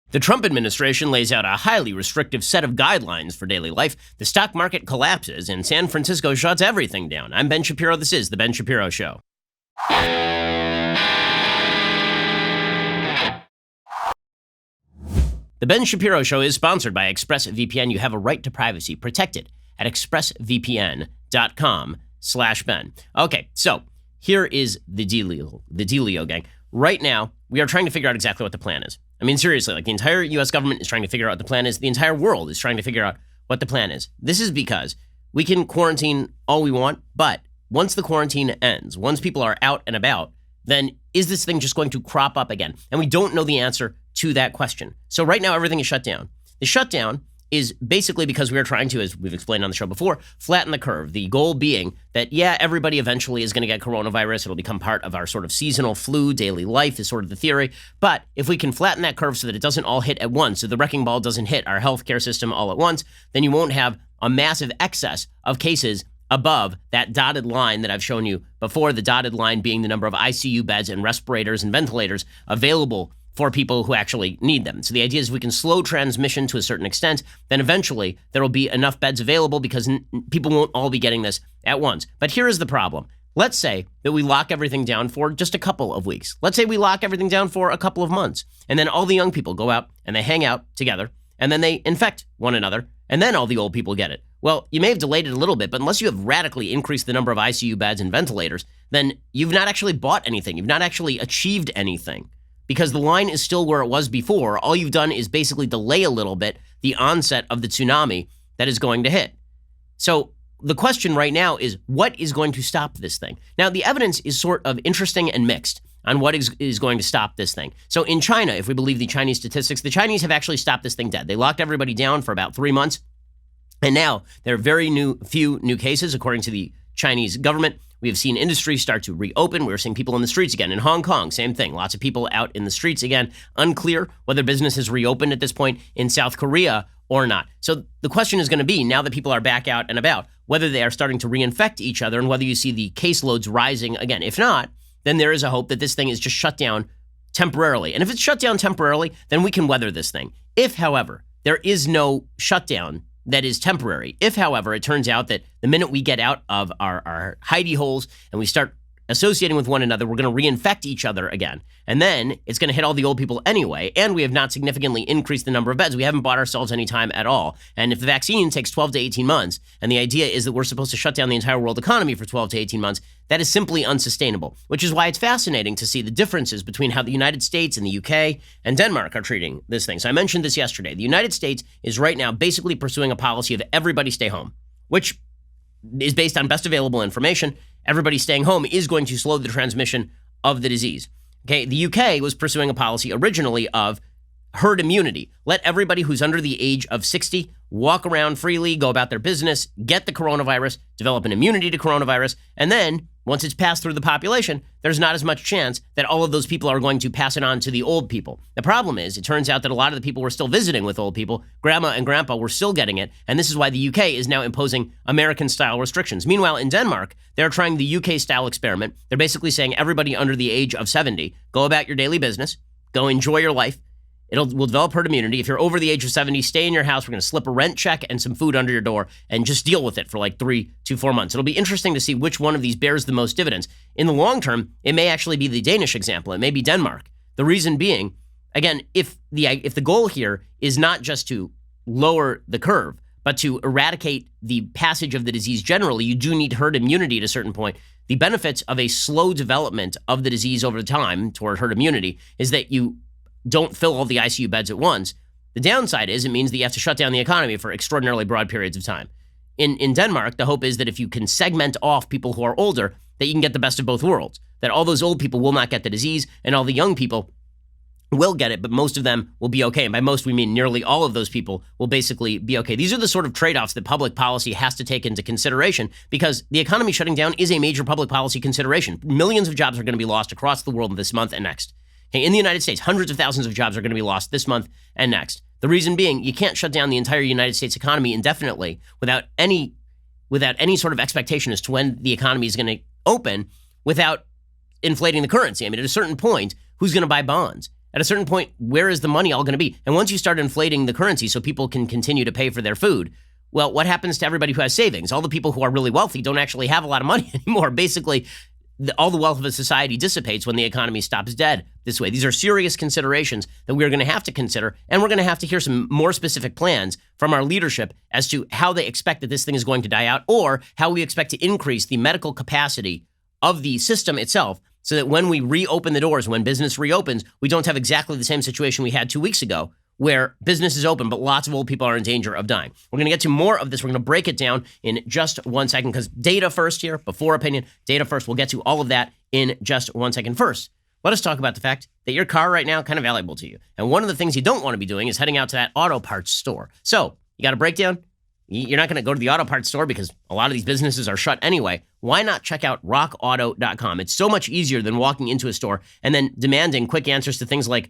The Trump administration lays out a highly restrictive set of guidelines for daily life. The stock market collapses and San Francisco shuts everything down. I'm Ben Shapiro. This is The Ben Shapiro Show. The Ben Shapiro Show is sponsored by ExpressVPN. You have a right to privacy. Protect it at expressvpn.com/Ben. Okay, so here is the dealio, gang. Right now, we are trying to figure out exactly what the plan is. I mean, seriously, like the entire U.S. government is trying to figure out what the plan is. The entire world is trying to figure out what the plan is. This is because we can quarantine all we want, but once the quarantine ends, once people are out and about, then is this thing just going to crop up again? And we don't know the answer to that question. So right now, everything is shut down. The shutdown is basically because we are trying to, as we've explained on the show before, flatten the curve. The goal being that, yeah, everybody eventually is going to get coronavirus. It'll become part of our sort of seasonal flu, daily life is sort of the theory. But if we can flatten that curve so that it doesn't all hit at once, so the wrecking ball doesn't hit our healthcare system all at once, then you won't have a massive excess of cases above that dotted line that I've shown you before, the dotted line being the number of ICU beds and respirators and ventilators available for people who actually need them. So the idea is we can slow transmission to a certain extent, then eventually there will be enough beds available because people won't all be getting this at once. But here is the problem. Let's say that we lock everything down for just a couple of weeks. Let's say we lock everything down for a couple of months, and then all the young people go out and they hang out together, and then they infect one another, and then all the old people get it. Well, you may have delayed it a little bit, but unless you have radically increased the number of ICU beds and ventilators, then you've not actually bought anything. You've not actually achieved anything. Because the line is still where it was before. All you've done is basically delay a little bit the onset of the tsunami that is going to hit. So the question right now is, what is going to stop this thing? Now, the evidence is sort of interesting and mixed on what is going to stop this thing. So in China, if we believe the Chinese statistics, the Chinese have actually stopped this thing dead. They locked everybody down for about 3 months. And now there are few new cases, according to the Chinese government. We have seen industries start to reopen. We're seeing people in the streets again. In Hong Kong, same thing. Lots of people out in the streets again. Unclear whether business has reopened at this point in South Korea or not. So the question is going to be, now that people are back out and about, whether they are starting to reinfect each other and whether you see the caseloads rising again. If not, then there is a hope that this thing is just shut down temporarily. And if it's shut down temporarily, then we can weather this thing. If, however, there is no shutdown that is temporary. If, however, it turns out that the minute we get out of our hidey holes and we start associating with one another, we're going to reinfect each other again. And then it's going to hit all the old people anyway. And we have not significantly increased the number of beds. We haven't bought ourselves any time at all. And if the vaccine takes 12 to 18 months, and the idea is that we're supposed to shut down the entire world economy for 12 to 18 months, that is simply unsustainable, which is why it's fascinating to see the differences between how the United States and the UK and Denmark are treating this thing. So I mentioned this yesterday. The United States is right now basically pursuing a policy of everybody stay home, which is based on best available information. Everybody staying home is going to slow the transmission of the disease. Okay, the UK was pursuing a policy originally of herd immunity. Let everybody who's under the age of 60 walk around freely, go about their business, get the coronavirus, develop an immunity to coronavirus, and then once it's passed through the population, there's not as much chance that all of those people are going to pass it on to the old people. The problem is, it turns out that a lot of the people were still visiting with old people. Grandma and grandpa were still getting it, and this is why the UK is now imposing American-style restrictions. Meanwhile, in Denmark, they're trying the UK-style experiment. They're basically saying everybody under the age of 70, go about your daily business, go enjoy your life. We'll develop herd immunity. If you're over the age of 70, stay in your house. We're going to slip a rent check and some food under your door and just deal with it for like 3 to 4 months. It'll be interesting to see which one of these bears the most dividends. In the long term, it may actually be the Danish example. It may be Denmark. The reason being, again, if the goal here is not just to lower the curve, but to eradicate the passage of the disease generally, you do need herd immunity at a certain point. The benefits of a slow development of the disease over time toward herd immunity is that you don't fill all the ICU beds at once. The downside is it means that you have to shut down the economy for extraordinarily broad periods of time. In Denmark, the hope is that if you can segment off people who are older, that you can get the best of both worlds, that all those old people will not get the disease and all the young people will get it, but most of them will be okay. And by most, we mean nearly all of those people will basically be okay. These are the sort of trade-offs that public policy has to take into consideration because the economy shutting down is a major public policy consideration. Millions of jobs are going to be lost across the world this month and next. Hey, in the United States, hundreds of thousands of jobs are going to be lost this month and next. The reason being, you can't shut down the entire United States economy indefinitely without any sort of expectation as to when the economy is going to open without inflating the currency. I mean, at a certain point, who's going to buy bonds? At a certain point, where is the money all going to be? And once you start inflating the currency so people can continue to pay for their food, well, what happens to everybody who has savings? All the people who are really wealthy don't actually have a lot of money anymore. Basically, all the wealth of a society dissipates when the economy stops dead this way. These are serious considerations that we're going to have to consider, and we're going to have to hear some more specific plans from our leadership as to how they expect that this thing is going to die out, or how we expect to increase the medical capacity of the system itself so that when we reopen the doors, when business reopens, we don't have exactly the same situation we had 2 weeks ago, where business is open, but lots of old people are in danger of dying. We're going to get to more of this. We're going to break it down in just 1 second, because data first here, before opinion, data first. We'll get to all of that in just 1 second. First, let us talk about the fact that your car right now kind of valuable to you. And one of the things you don't want to be doing is heading out to that auto parts store. So you got a breakdown? You're not going to go to the auto parts store because a lot of these businesses are shut anyway. Why not check out rockauto.com? It's so much easier than walking into a store and then demanding quick answers to things like,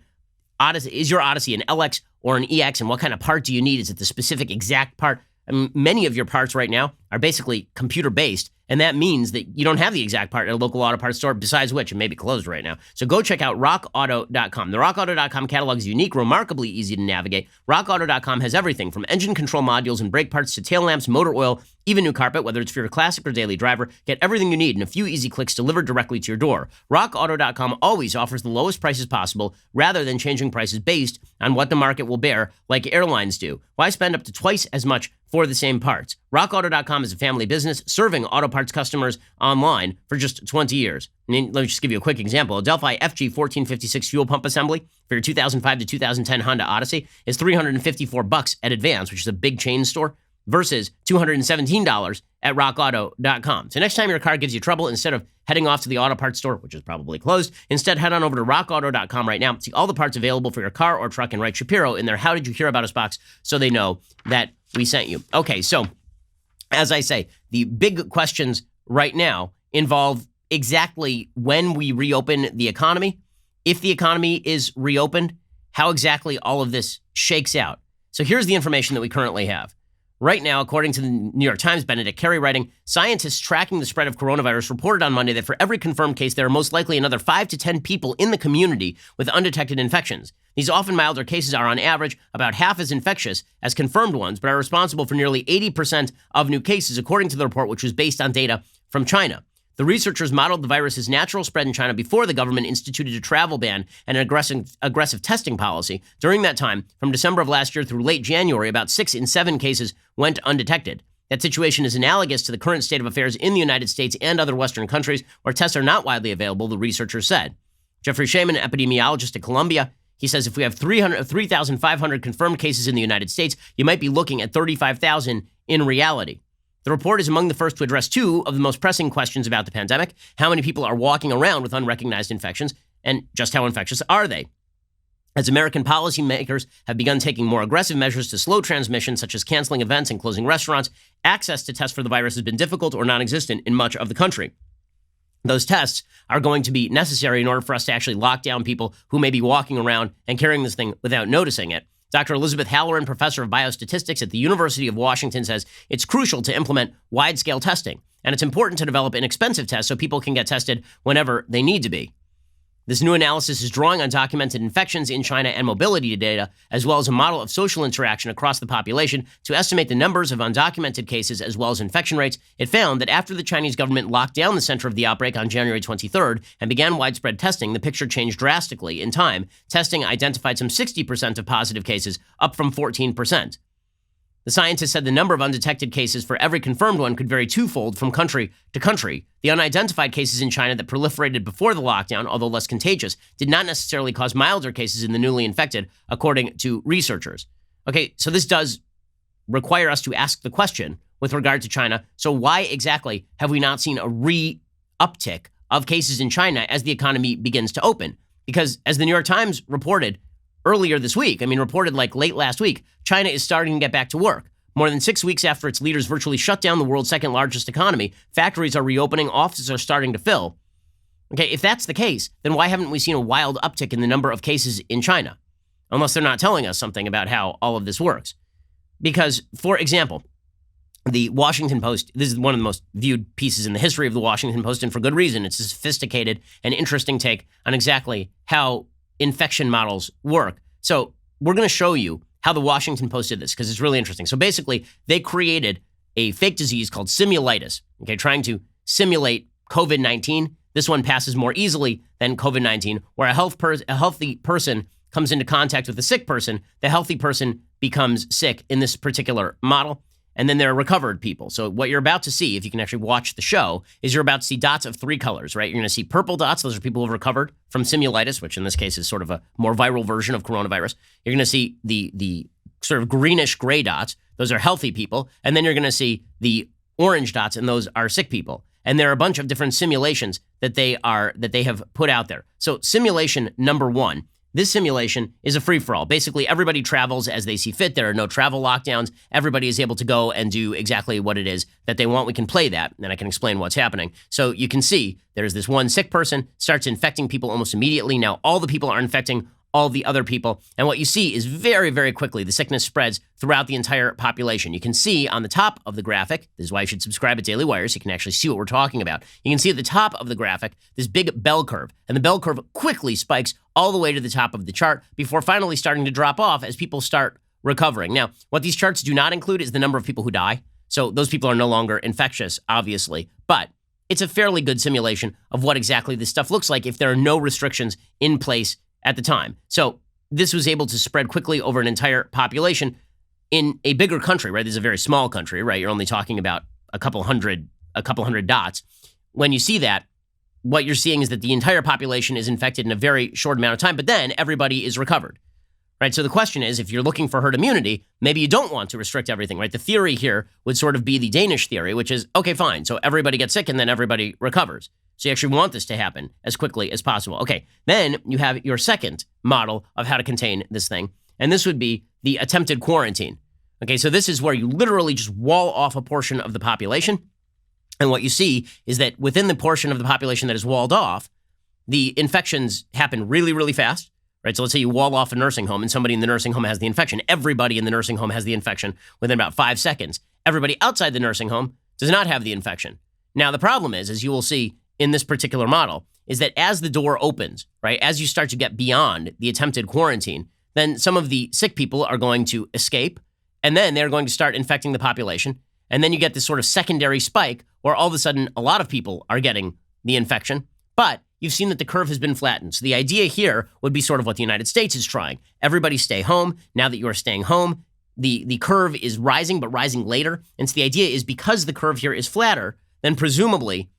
Odyssey, is your Odyssey an LX or an EX, and what kind of part do you need? Is it the specific exact part? I mean, many of your parts right now are basically computer-based, and that means that you don't have the exact part at a local auto parts store, besides which it may be closed right now. So go check out rockauto.com. The rockauto.com catalog is unique, remarkably easy to navigate. Rockauto.com has everything from engine control modules and brake parts to tail lamps, motor oil, even new carpet, whether it's for your classic or daily driver. Get everything you need in a few easy clicks delivered directly to your door. RockAuto.com always offers the lowest prices possible rather than changing prices based on what the market will bear like airlines do. Why spend up to twice as much for the same parts? RockAuto.com is a family business serving auto parts customers online for just 20 years. And let me just give you a quick example. A Delphi FG 1456 fuel pump assembly for your 2005 to 2010 Honda Odyssey is $354 at Advance, which is a big chain store, versus $217 at rockauto.com. So next time your car gives you trouble, instead of heading off to the auto parts store, which is probably closed, instead head on over to rockauto.com right now. See all the parts available for your car or truck and write Shapiro in their How Did You Hear About Us box so they know that we sent you. Okay, so as I say, the big questions right now involve exactly when we reopen the economy, if the economy is reopened, how exactly all of this shakes out. So here's the information that we currently have. Right now, according to the New York Times, Benedict Carey writing, scientists tracking the spread of coronavirus reported on Monday that for every confirmed case, there are most likely another 5 to 10 people in the community with undetected infections. These often milder cases are on average about half as infectious as confirmed ones, but are responsible for nearly 80% of new cases, according to the report, which was based on data from China. The researchers modeled the virus's natural spread in China before the government instituted a travel ban and an aggressive testing policy. During that time, from December of last year through late January, about 6 in 7 cases went undetected. That situation is analogous to the current state of affairs in the United States and other Western countries where tests are not widely available, the researchers said. Jeffrey Shaman, epidemiologist at Columbia, he says if we have 3,500 confirmed cases in the United States, you might be looking at 35,000 in reality. The report is among the first to address 2 of the most pressing questions about the pandemic: how many people are walking around with unrecognized infections, and just how infectious are they? As American policymakers have begun taking more aggressive measures to slow transmission, such as canceling events and closing restaurants, access to tests for the virus has been difficult or non-existent in much of the country. Those tests are going to be necessary in order for us to actually lock down people who may be walking around and carrying this thing without noticing it. Dr. Elizabeth Halloran, professor of biostatistics at the University of Washington, says it's crucial to implement wide-scale testing, and it's important to develop inexpensive tests so people can get tested whenever they need to be. This new analysis is drawing on documented infections in China and mobility data, as well as a model of social interaction across the population to estimate the numbers of undocumented cases as well as infection rates. It found that after the Chinese government locked down the center of the outbreak on January 23rd and began widespread testing, the picture changed drastically. In time, testing identified some 60% of positive cases, up from 14%. The scientists said the number of undetected cases for every confirmed one could vary twofold from country to country. The unidentified cases in China that proliferated before the lockdown, although less contagious, did not necessarily cause milder cases in the newly infected, according to researchers. Okay, so this does require us to ask the question with regard to China. So why exactly have we not seen a re-uptick of cases in China as the economy begins to open? Because as the New York Times reported earlier this week, reported like late last week, China is starting to get back to work. More than 6 weeks after its leaders virtually shut down the world's second largest economy, factories are reopening, offices are starting to fill. Okay, if that's the case, then why haven't we seen a wild uptick in the number of cases in China? Unless they're not telling us something about how all of this works. Because, for example, the Washington Post, this is one of the most viewed pieces in the history of the Washington Post, and for good reason. It's a sophisticated and interesting take on exactly how infection models work. So we're going to show you how the Washington Post did this because it's really interesting. So basically, they created a fake disease called simulitis, okay, trying to simulate COVID-19. This one passes more easily than COVID-19, where a healthy person comes into contact with a sick person. The healthy person becomes sick in this particular model. And then there are recovered people. So what you're about to see, if you can actually watch the show, is you're about to see dots of three colors, right? You're going to see purple dots. Those are people who have recovered from simulitis, which in this case is sort of a more viral version of coronavirus. You're going to see the sort of greenish gray dots. Those are healthy people. And then you're going to see the orange dots, and those are sick people. And there are a bunch of different simulations that they have put out there. So simulation number one. This simulation is a free-for-all. Basically, everybody travels as they see fit. There are no travel lockdowns. Everybody is able to go and do exactly what it is that they want. We can play that, and I can explain what's happening. So you can see there's this one sick person, starts infecting people almost immediately. Now, all the people are infecting all the other people. And what you see is very, very quickly, the sickness spreads throughout the entire population. You can see on the top of the graphic, this is why you should subscribe at Daily Wire so you can actually see what we're talking about. You can see at the top of the graphic, this big bell curve, and the bell curve quickly spikes all the way to the top of the chart before finally starting to drop off as people start recovering. Now, what these charts do not include is the number of people who die. So those people are no longer infectious, obviously, but it's a fairly good simulation of what exactly this stuff looks like if there are no restrictions in place at the time. So this was able to spread quickly over an entire population in a bigger country, right? This is a very small country, right? You're only talking about a couple hundred dots. When you see that, what you're seeing is that the entire population is infected in a very short amount of time, but then everybody is recovered, right? So the question is, if you're looking for herd immunity, maybe you don't want to restrict everything, right? The theory here would sort of be the Danish theory, which is, okay, fine. So everybody gets sick and then everybody recovers. So you actually want this to happen as quickly as possible. Okay, then you have your second model of how to contain this thing, and this would be the attempted quarantine. Okay, so this is where you literally just wall off a portion of the population, and what you see is that within the portion of the population that is walled off, the infections happen really, really fast, right? So let's say you wall off a nursing home and somebody in the nursing home has the infection. Everybody in the nursing home has the infection within about 5 seconds. Everybody outside the nursing home does not have the infection. Now, the problem is, as you will see in this particular model, is that as the door opens, right, as you start to get beyond the attempted quarantine, then some of the sick people are going to escape, and then they're going to start infecting the population. And then you get this sort of secondary spike where all of a sudden a lot of people are getting the infection, but you've seen that the curve has been flattened. So the idea here would be sort of what the United States is trying. Everybody stay home. Now that you are staying home, the curve is rising, but rising later. And so the idea is because the curve here is flatter, then presumably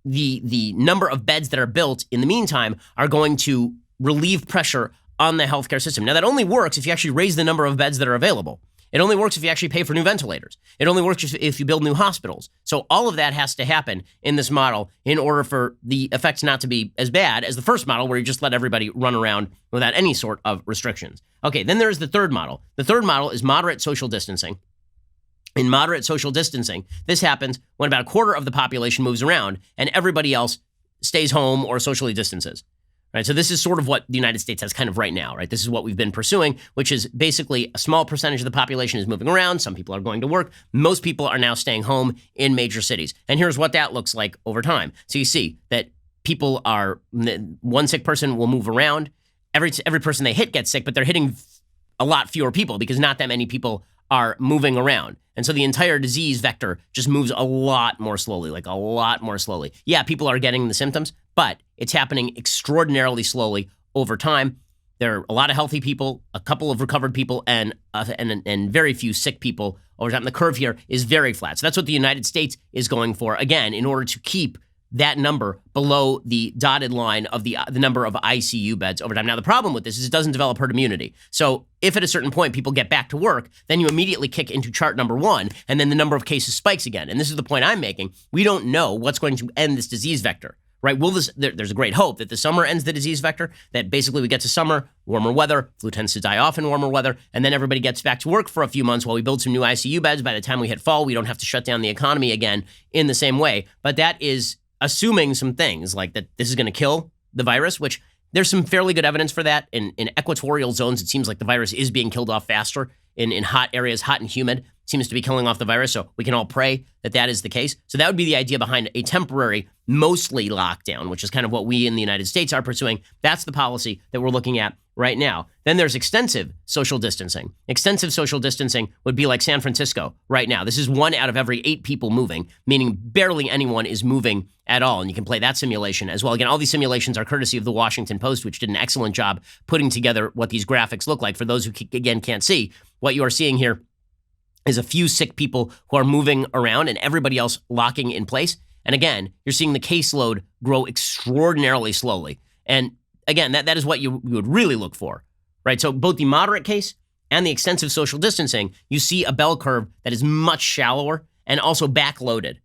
the number of beds that are built in the meantime are going to relieve pressure on the healthcare system. Now, that only works if you actually raise the number of beds that are available. It only works if you actually pay for new ventilators. It only works if you build new hospitals. So all of that has to happen in this model in order for the effects not to be as bad as the first model where you just let everybody run around without any sort of restrictions. Okay, then there's the third model. The third model is moderate social distancing. In moderate social distancing, this happens when about a quarter of the population moves around and everybody else stays home or socially distances. Right? So this is sort of what the United States has kind of right now, right? This is what we've been pursuing, which is basically a small percentage of the population is moving around. Some people are going to work. Most people are now staying home in major cities. And here's what that looks like over time. So you see that people are, one sick person will move around. Every person they hit gets sick, but they're hitting a lot fewer people because not that many people are moving around. And so the entire disease vector just moves a lot more slowly, like a lot more slowly. Yeah, people are getting the symptoms, but it's happening extraordinarily slowly over time. There are a lot of healthy people, a couple of recovered people, and very few sick people over time. The curve here is very flat. So that's what the United States is going for, again, in order to keep that number below the dotted line of the number of ICU beds over time. Now, the problem with this is it doesn't develop herd immunity. So if at a certain point people get back to work, then you immediately kick into chart number one, and then the number of cases spikes again. And this is the point I'm making. We don't know what's going to end this disease vector, right? There's a great hope that the summer ends the disease vector, that basically we get to summer, warmer weather, flu tends to die off in warmer weather, and then everybody gets back to work for a few months while we build some new ICU beds. By the time we hit fall, we don't have to shut down the economy again in the same way. But that is assuming some things like that this is going to kill the virus, which there's some fairly good evidence for that. In equatorial zones, it seems like the virus is being killed off faster in hot areas, hot and humid. seems to be killing off the virus. So we can all pray that that is the case. So that would be the idea behind a temporary, mostly lockdown, which is kind of what we in the United States are pursuing. That's the policy that we're looking at right now. Then there's extensive social distancing. Extensive social distancing would be like San Francisco right now. This is 1 out of every 8 people moving, meaning barely anyone is moving at all. And you can play that simulation as well. Again, all these simulations are courtesy of the Washington Post, which did an excellent job putting together what these graphics look like. For those who, again, can't see, what you are seeing here is a few sick people who are moving around and everybody else locking in place. And again, you're seeing the caseload grow extraordinarily slowly. And again, that is what you would really look for, right? So both the moderate case and the extensive social distancing, you see a bell curve that is much shallower and also backloaded,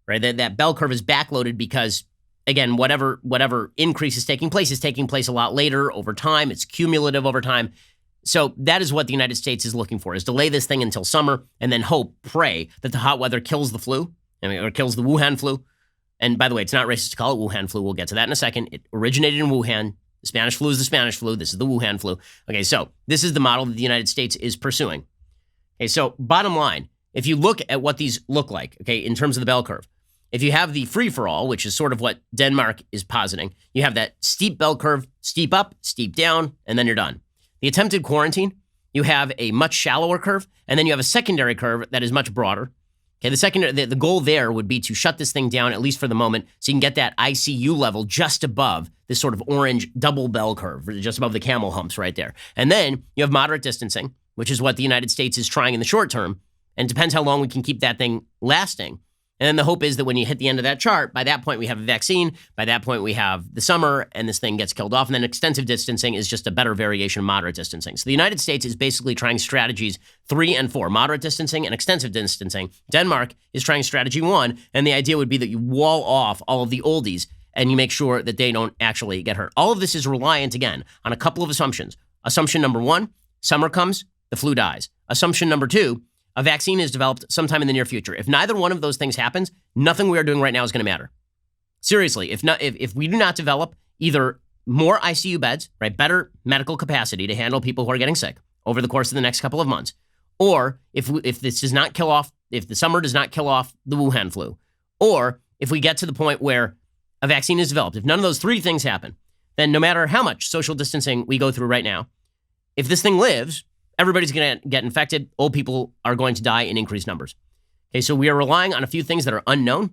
right? That bell curve is backloaded because, again, whatever increase is taking place a lot later over time. It's cumulative over time. So that is what the United States is looking for, is delay this thing until summer and then pray that the hot weather kills the flu, or kills the Wuhan flu. And by the way, it's not racist to call it Wuhan flu. We'll get to that in a second. It originated in Wuhan. The Spanish flu is the Spanish flu. This is the Wuhan flu. Okay, so this is the model that the United States is pursuing. Okay, so bottom line, if you look at what these look like, okay, in terms of the bell curve, if you have the free-for-all, which is sort of what Denmark is positing, you have that steep bell curve, steep up, steep down, and then you're done. The attempted quarantine, you have a much shallower curve, and then you have a secondary curve that is much broader. Okay, the goal there would be to shut this thing down, at least for the moment, so you can get that ICU level just above this sort of orange double bell curve, just above the camel humps right there. And then you have moderate distancing, which is what the United States is trying in the short term, and it depends how long we can keep that thing lasting. And then the hope is that when you hit the end of that chart, by that point we have a vaccine, by that point we have the summer, and this thing gets killed off. And then extensive distancing is just a better variation of moderate distancing. So the United States is basically trying strategies 3 and 4, moderate distancing and extensive distancing. Denmark is trying strategy 1, and the idea would be that you wall off all of the oldies and you make sure that they don't actually get hurt. All of this is reliant, again, on a couple of assumptions. Assumption number 1, summer comes, the flu dies. Assumption number 2, a vaccine is developed sometime in the near future. If neither one of those things happens, nothing we are doing right now is going to matter. Seriously, if we do not develop either more ICU beds, right, better medical capacity to handle people who are getting sick over the course of the next couple of months, or if this does not kill off, if the summer does not kill off the Wuhan flu, or if we get to the point where a vaccine is developed, if none of those 3 things happen, then no matter how much social distancing we go through right now, if this thing lives, everybody's going to get infected. Old people are going to die in increased numbers. Okay, so we are relying on a few things that are unknown.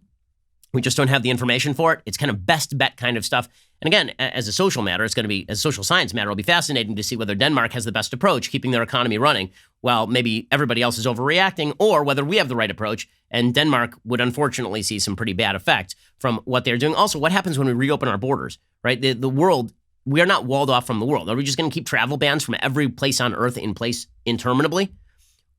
We just don't have the information for it. It's kind of best bet kind of stuff. And again, as a social matter, as a social science matter, it'll be fascinating to see whether Denmark has the best approach, keeping their economy running, while maybe everybody else is overreacting, or whether we have the right approach, and Denmark would unfortunately see some pretty bad effects from what they're doing. Also, what happens when we reopen our borders, right? The world, we are not walled off from the world. Are we just going to keep travel bans from every place on earth in place interminably?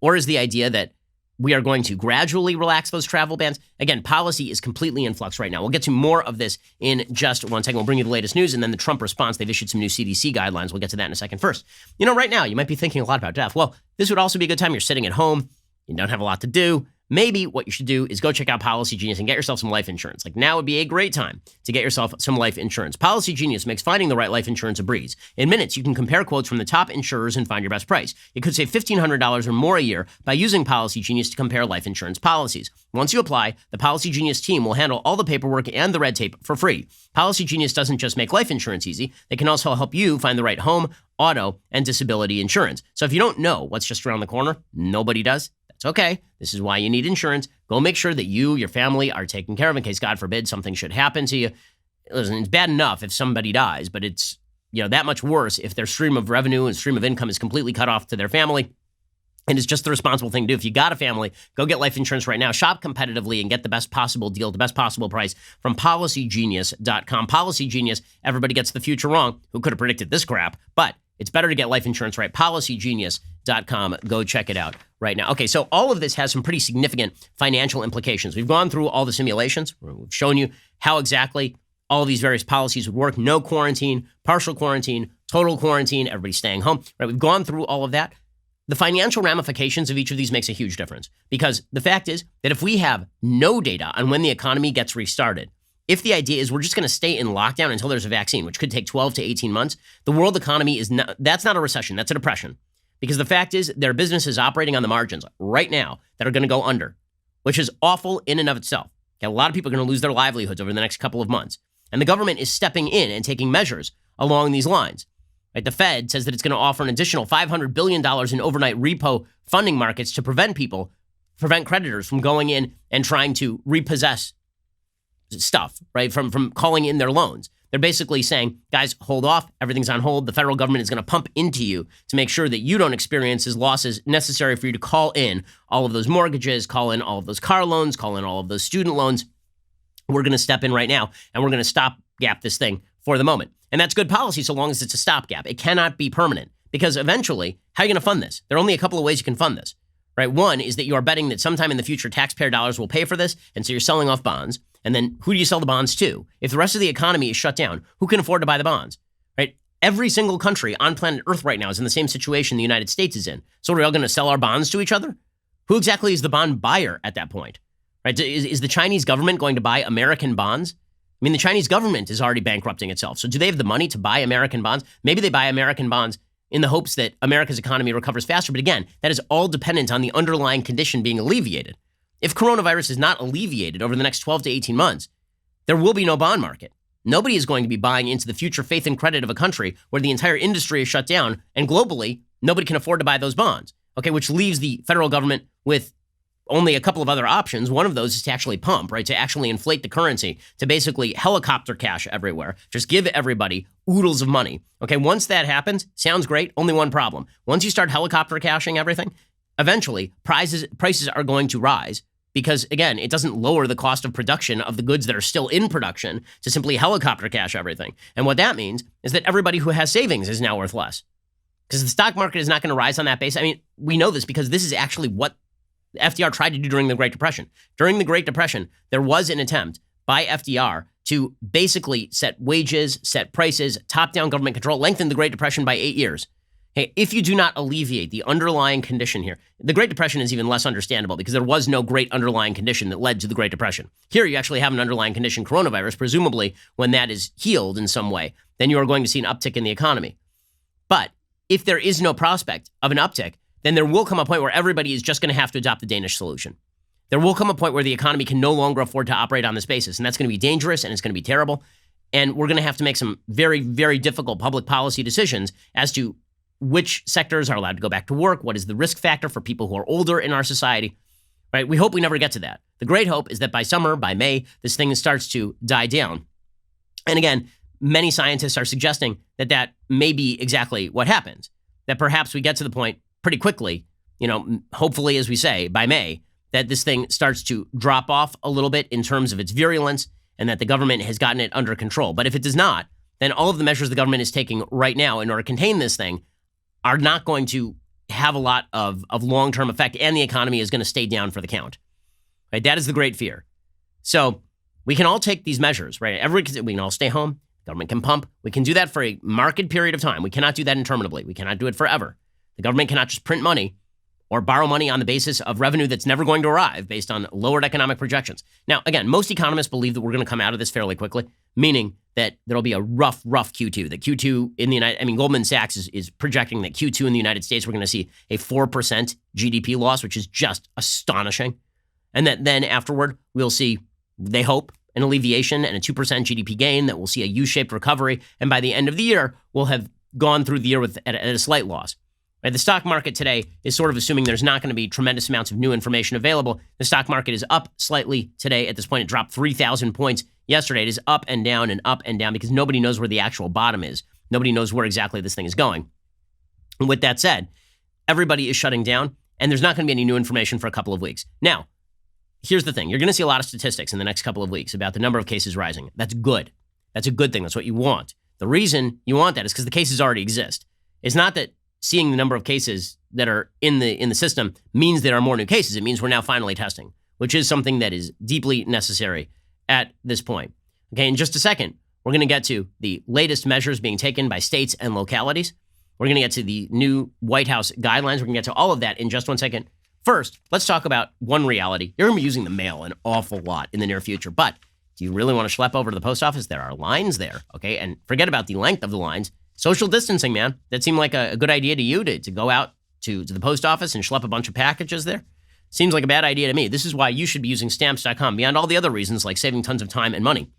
Or is the idea that we are going to gradually relax those travel bans? Again, policy is completely in flux right now. We'll get to more of this in just one second. We'll bring you the latest news and then the Trump response. They've issued some new CDC guidelines. We'll get to that in a second. First, right now you might be thinking a lot about death. Well, this would also be a good time. You're sitting at home. You don't have a lot to do. Maybe what you should do is go check out Policy Genius and get yourself some life insurance. Like now would be a great time to get yourself some life insurance. Policy Genius makes finding the right life insurance a breeze. In minutes, you can compare quotes from the top insurers and find your best price. You could save $1,500 or more a year by using Policy Genius to compare life insurance policies. Once you apply, the Policy Genius team will handle all the paperwork and the red tape for free. Policy Genius doesn't just make life insurance easy. They can also help you find the right home, auto, and disability insurance. So if you don't know what's just around the corner, nobody does. It's okay. This is why you need insurance. Go make sure that you, your family are taken care of in case, God forbid, something should happen to you. Listen, it's bad enough if somebody dies, but it's that much worse if their stream of revenue and stream of income is completely cut off to their family. And it's just the responsible thing to do. If you got a family, go get life insurance right now. Shop competitively and get the best possible deal, the best possible price from PolicyGenius.com. Policy Genius, everybody gets the future wrong. Who could have predicted this crap? But it's better to get life insurance right. PolicyGenius.com. Go check it out right now. Okay, so all of this has some pretty significant financial implications. We've gone through all the simulations. We've shown you how exactly all of these various policies would work. No quarantine, partial quarantine, total quarantine, everybody staying home. Right? We've gone through all of that. The financial ramifications of each of these makes a huge difference because the fact is that if we have no data on when the economy gets restarted, if the idea is we're just going to stay in lockdown until there's a vaccine, which could take 12 to 18 months, the world economy that's not a recession, that's a depression. because the fact is there are businesses operating on the margins right now that are going to go under, which is awful in and of itself. Okay, a lot of people are going to lose their livelihoods over the next couple of months. And the government is stepping in and taking measures along these lines. Right, the Fed says that it's going to offer an additional $500 billion in overnight repo funding markets to prevent creditors from going in and trying to repossess stuff, right, from calling in their loans. They're basically saying, guys, hold off. Everything's on hold. The federal government is going to pump into you to make sure that you don't experience as losses necessary for you to call in all of those mortgages, call in all of those car loans, call in all of those student loans. We're going to step in right now, and we're going to stopgap this thing for the moment. And that's good policy so long as it's a stopgap. It cannot be permanent, because eventually, how are you going to fund this? There are only a couple of ways you can fund this, right? One is that you are betting that sometime in the future, taxpayer dollars will pay for this, and so you're selling off bonds. And then who do you sell the bonds to? If the rest of the economy is shut down, who can afford to buy the bonds, right? Every single country on planet Earth right now is in the same situation the United States is in. So are we all going to sell our bonds to each other? Who exactly is the bond buyer at that point, right? Is the Chinese government going to buy American bonds? I mean, the Chinese government is already bankrupting itself. So do they have the money to buy American bonds? Maybe they buy American bonds in the hopes that America's economy recovers faster. But again, that is all dependent on the underlying condition being alleviated. If coronavirus is not alleviated over the next 12 to 18 months, there will be no bond market. Nobody is going to be buying into the future faith and credit of a country where the entire industry is shut down, and globally, nobody can afford to buy those bonds, okay, which leaves the federal government with only a couple of other options. One of those is to actually pump, right, to actually inflate the currency, to basically helicopter cash everywhere, just give everybody oodles of money. Okay, once that happens, sounds great, only one problem. Once you start helicopter cashing everything, eventually prices are going to rise. Because, again, it doesn't lower the cost of production of the goods that are still in production to simply helicopter cash everything. And what that means is that everybody who has savings is now worth less. Because the stock market is not going to rise on that base. I mean, we know this because this is actually what FDR tried to do during the Great Depression. During the Great Depression, there was an attempt by FDR to basically set wages, set prices, top-down government control, lengthen the Great Depression by 8 years. Hey, if you do not alleviate the underlying condition here, the Great Depression is even less understandable because there was no great underlying condition that led to the Great Depression. Here, you actually have an underlying condition, coronavirus. Presumably, when that is healed in some way, then you are going to see an uptick in the economy. But if there is no prospect of an uptick, then there will come a point where everybody is just going to have to adopt the Danish solution. There will come a point where the economy can no longer afford to operate on this basis, and that's going to be dangerous, and it's going to be terrible. And we're going to have to make some very, very difficult public policy decisions as to which sectors are allowed to go back to work, what is the risk factor for people who are older in our society, right? We hope we never get to that. The great hope is that by summer, by May, this thing starts to die down. And again, many scientists are suggesting that that may be exactly what happens, that perhaps we get to the point pretty quickly, hopefully, as we say, by May, that this thing starts to drop off a little bit in terms of its virulence and that the government has gotten it under control. But if it does not, then all of the measures the government is taking right now in order to contain this thing are not going to have a lot of long-term effect, and the economy is going to stay down for the count. Right? That is the great fear. So we can all take these measures, right? We can all stay home. Government can pump. We can do that for a marked period of time. We cannot do that interminably. We cannot do it forever. The government cannot just print money or borrow money on the basis of revenue that's never going to arrive based on lowered economic projections. Now, again, most economists believe that we're going to come out of this fairly quickly, meaning that there'll be a rough Q2. That Q2 in the Goldman Sachs is projecting that Q2 in the United States, we're going to see a 4% GDP loss, which is just astonishing. And that then afterward, we'll see, they hope, an alleviation and a 2% GDP gain, that we'll see a U-shaped recovery. And by the end of the year, we'll have gone through the year at a slight loss. Right? The stock market today is sort of assuming there's not going to be tremendous amounts of new information available. The stock market is up slightly today. At this point, it dropped 3,000 points yesterday. It is up and down because nobody knows where the actual bottom is. Nobody knows where exactly this thing is going. And with that said, everybody is shutting down, and there's not going to be any new information for a couple of weeks. Now, here's the thing. You're going to see a lot of statistics in the next couple of weeks about the number of cases rising. That's good. That's a good thing. That's what you want. The reason you want that is because the cases already exist. It's not that seeing the number of cases that are in the system means there are more new cases. It means we're now finally testing, which is something that is deeply necessary at this point. Okay, in just a second, we're going to get to the latest measures being taken by states and localities. We're going to get to the new White House guidelines. We're going to get to all of that in just 1 second. First, let's talk about one reality. You're going to be using the mail an awful lot in the near future, but do you really want to schlep over to the post office? There are lines there, okay? And forget about the length of the lines. Social distancing, man. That seemed like a good idea to you to go out to the post office and schlep a bunch of packages there? Seems like a bad idea to me. This is why you should be using Stamps.com, beyond all the other reasons like saving tons of time and money.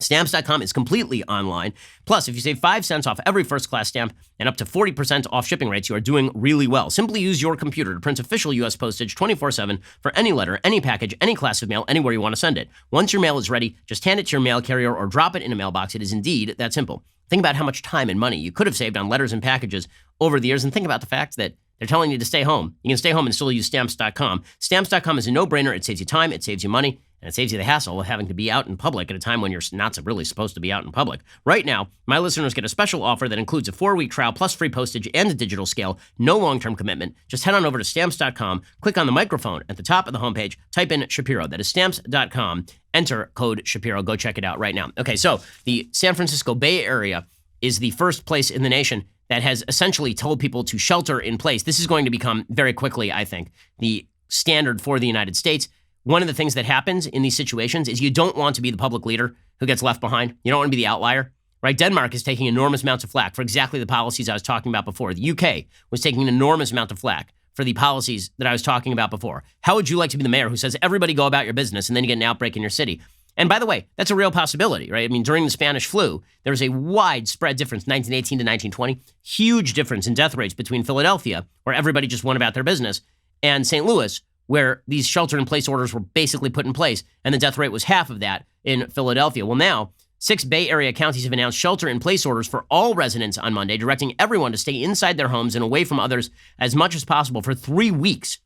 Stamps.com is completely online. Plus, if you save 5 cents off every first-class stamp and up to 40% off shipping rates, you are doing really well. Simply use your computer to print official U.S. postage 24/7 for any letter, any package, any class of mail, anywhere you want to send it. Once your mail is ready, just hand it to your mail carrier or drop it in a mailbox. It is indeed that simple. Think about how much time and money you could have saved on letters and packages over the years, and think about the fact that they're telling you to stay home. You can stay home and still use Stamps.com. Stamps.com is a no-brainer. It saves you time, it saves you money, and it saves you the hassle of having to be out in public at a time when you're not really supposed to be out in public. Right now, my listeners get a special offer that includes a 4-week trial plus free postage and a digital scale. No long-term commitment. Just head on over to Stamps.com, click on the microphone at the top of the homepage, type in Shapiro. That is Stamps.com. Enter code Shapiro. Go check it out right now. Okay, so the San Francisco Bay Area is the first place in the nation that has essentially told people to shelter in place. This is going to become very quickly, I think, the standard for the United States. One of the things that happens in these situations is you don't want to be the public leader who gets left behind. You don't want to be the outlier, right? Denmark is taking enormous amounts of flack for exactly the policies I was talking about before. The UK was taking an enormous amount of flack for the policies that I was talking about before. How would you like to be the mayor who says, everybody go about your business, and then you get an outbreak in your city? And by the way, that's a real possibility, right? I mean, during the Spanish flu, there was a widespread difference, 1918 to 1920, huge difference in death rates between Philadelphia, where everybody just went about their business, and St. Louis, where these shelter-in-place orders were basically put in place, and the death rate was half of that in Philadelphia. Well, now, 6 Bay Area counties have announced shelter-in-place orders for all residents on Monday, directing everyone to stay inside their homes and away from others as much as possible for 3 weeks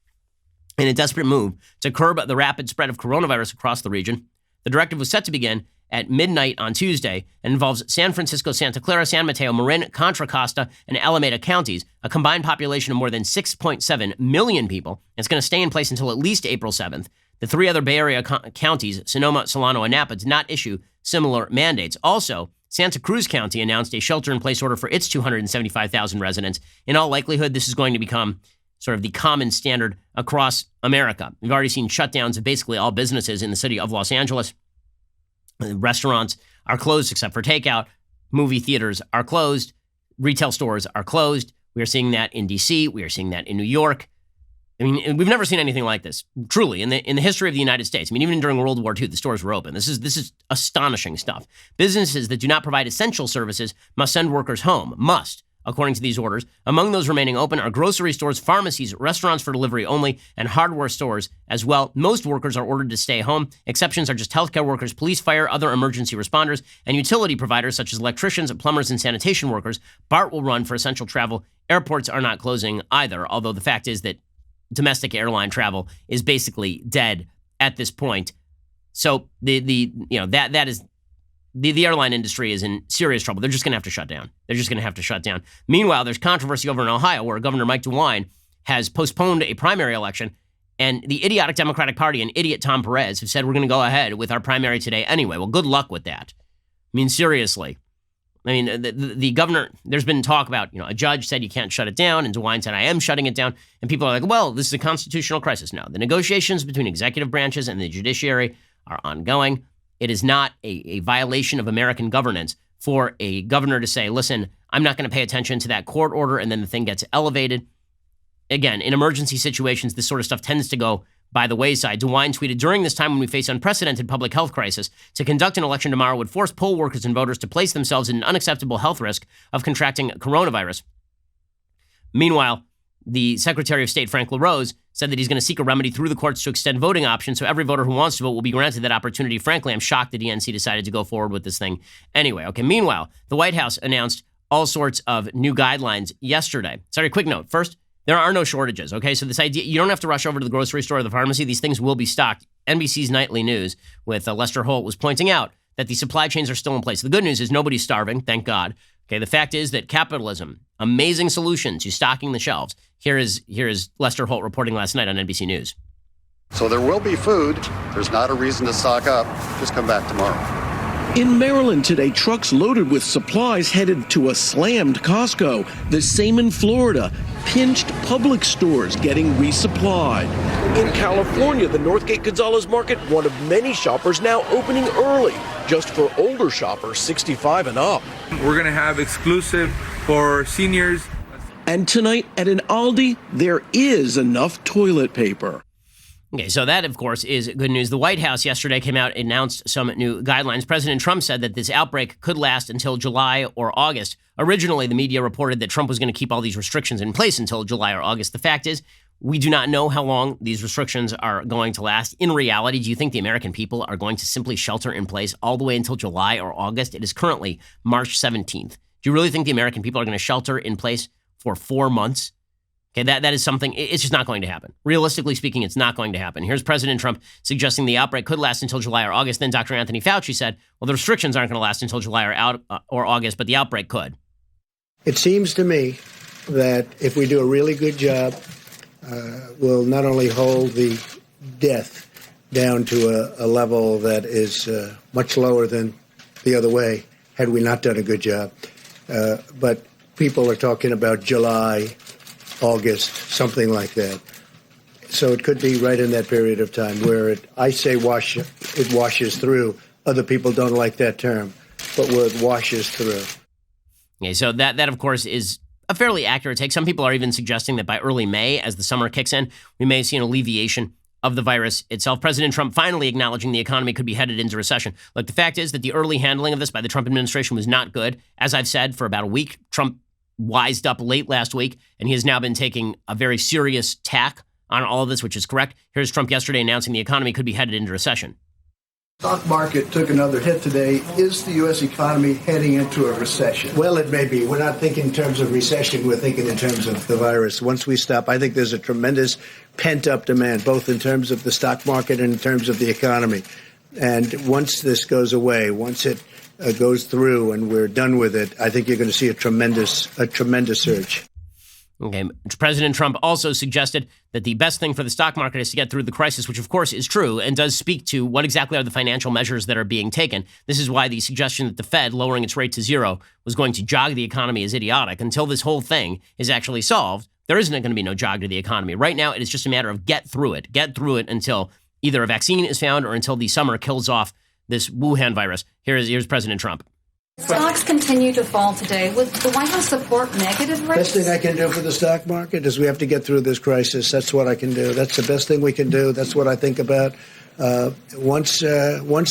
in a desperate move to curb the rapid spread of coronavirus across the region. The directive was set to begin at midnight on Tuesday and involves San Francisco, Santa Clara, San Mateo, Marin, Contra Costa, and Alameda counties, a combined population of more than 6.7 million people. It's going to stay in place until at least April 7th. The 3 other Bay Area counties, Sonoma, Solano, and Napa, did not issue similar mandates. Also, Santa Cruz County announced a shelter-in-place order for its 275,000 residents. In all likelihood, this is going to become sort of the common standard across America. We've already seen shutdowns of basically all businesses in the city of Los Angeles. Restaurants are closed except for takeout. Movie theaters are closed. Retail stores are closed. We are seeing that in D.C. We are seeing that in New York. I mean, we've never seen anything like this, truly, in the history of the United States. I mean, even during World War II, the stores were open. This is astonishing stuff. Businesses that do not provide essential services must send workers home, according to these orders. Among those remaining open are grocery stores, pharmacies, restaurants for delivery only, and hardware stores as well. Most workers are ordered to stay home. Exceptions are just healthcare workers, police, fire, other emergency responders, and utility providers such as electricians, plumbers, and sanitation workers. BART will run for essential travel. Airports are not closing either, although the fact is that domestic airline travel is basically dead at this point. So the airline industry is in serious trouble. They're just going to have to shut down. Meanwhile, there's controversy over in Ohio where Governor Mike DeWine has postponed a primary election, and the idiotic Democratic Party and idiot Tom Perez have said we're going to go ahead with our primary today anyway. Well, good luck with that. I mean, seriously. I mean, the governor, there's been talk about, a judge said you can't shut it down, and DeWine said, I am shutting it down. And people are like, well, this is a constitutional crisis. No, the negotiations between executive branches and the judiciary are ongoing. It is not a violation of American governance for a governor to say, listen, I'm not going to pay attention to that court order, and then the thing gets elevated. Again, in emergency situations, this sort of stuff tends to go by the wayside. DeWine tweeted, during this time when we face unprecedented public health crisis, to conduct an election tomorrow would force poll workers and voters to place themselves in an unacceptable health risk of contracting coronavirus. Meanwhile, the Secretary of State, Frank LaRose, said that he's going to seek a remedy through the courts to extend voting options so every voter who wants to vote will be granted that opportunity. Frankly, I'm shocked the DNC decided to go forward with this thing anyway. Okay, meanwhile, the White House announced all sorts of new guidelines yesterday. Sorry, quick note. First, there are no shortages, okay? So this idea, you don't have to rush over to the grocery store or the pharmacy. These things will be stocked. NBC's Nightly News with Lester Holt was pointing out that the supply chains are still in place. The good news is nobody's starving, thank God. Okay, the fact is that capitalism, amazing solution to stocking the shelves. Here is Lester Holt reporting last night on NBC News. So there will be food. There's not a reason to stock up. Just come back tomorrow. In Maryland today, trucks loaded with supplies headed to a slammed Costco. The same in Florida, pinched public stores getting resupplied. In California, the Northgate Gonzalez Market, one of many shoppers now opening early, just for older shoppers 65 and up. We're going to have exclusive for seniors. And tonight at an Aldi, there is enough toilet paper. Okay, so that, of course, is good news. The White House yesterday came out and announced some new guidelines. President Trump said that this outbreak could last until July or August. Originally, the media reported that Trump was going to keep all these restrictions in place until July or August. The fact is, we do not know how long these restrictions are going to last. In reality, do you think the American people are going to simply shelter in place all the way until July or August? It is currently March 17th. Do you really think the American people are going to shelter in place for 4 months? Okay, that is something, it's just not going to happen. Realistically speaking, it's not going to happen. Here's President Trump suggesting the outbreak could last until July or August. Then Dr. Anthony Fauci said, well, the restrictions aren't going to last until July or August, but the outbreak could. It seems to me that if we do a really good job, we'll not only hold the death down to a level that is much lower than the other way, had we not done a good job, but people are talking about July, August, something like that. So it could be right in that period of time where it washes through. Other people don't like that term, but where it washes through. Okay, so that of course is a fairly accurate take. Some people are even suggesting that by early May, as the summer kicks in, we may see an alleviation of the virus itself. President Trump finally acknowledging the economy could be headed into recession. Look, the fact is that the early handling of this by the Trump administration was not good. As I've said for about a week, Trump wised up late last week, and he has now been taking a very serious tack on all of this, which is correct. Here's Trump yesterday announcing the economy could be headed into recession. Stock market took another hit today. Is the U.S. economy heading into a recession? Well, it may be. We're not thinking in terms of recession. We're thinking in terms of the virus. Once we stop, I think there's a tremendous pent-up demand, both in terms of the stock market and in terms of the economy. And once this goes away, once it goes through and we're done with it, I think you're going to see a tremendous surge. Okay. President Trump also suggested that the best thing for the stock market is to get through the crisis, which of course is true and does speak to what exactly are the financial measures that are being taken. This is why the suggestion that the Fed lowering its rate to zero was going to jog the economy is idiotic. Until this whole thing is actually solved, there isn't going to be no jog to the economy. Right now, it is just a matter of get through it until either a vaccine is found or until the summer kills off this Wuhan virus. Here's President Trump. Stocks continue to fall today. Would the White House support negative rates? Best thing I can do for the stock market is we have to get through this crisis. That's what I can do. That's the best thing we can do. That's what I think about. Once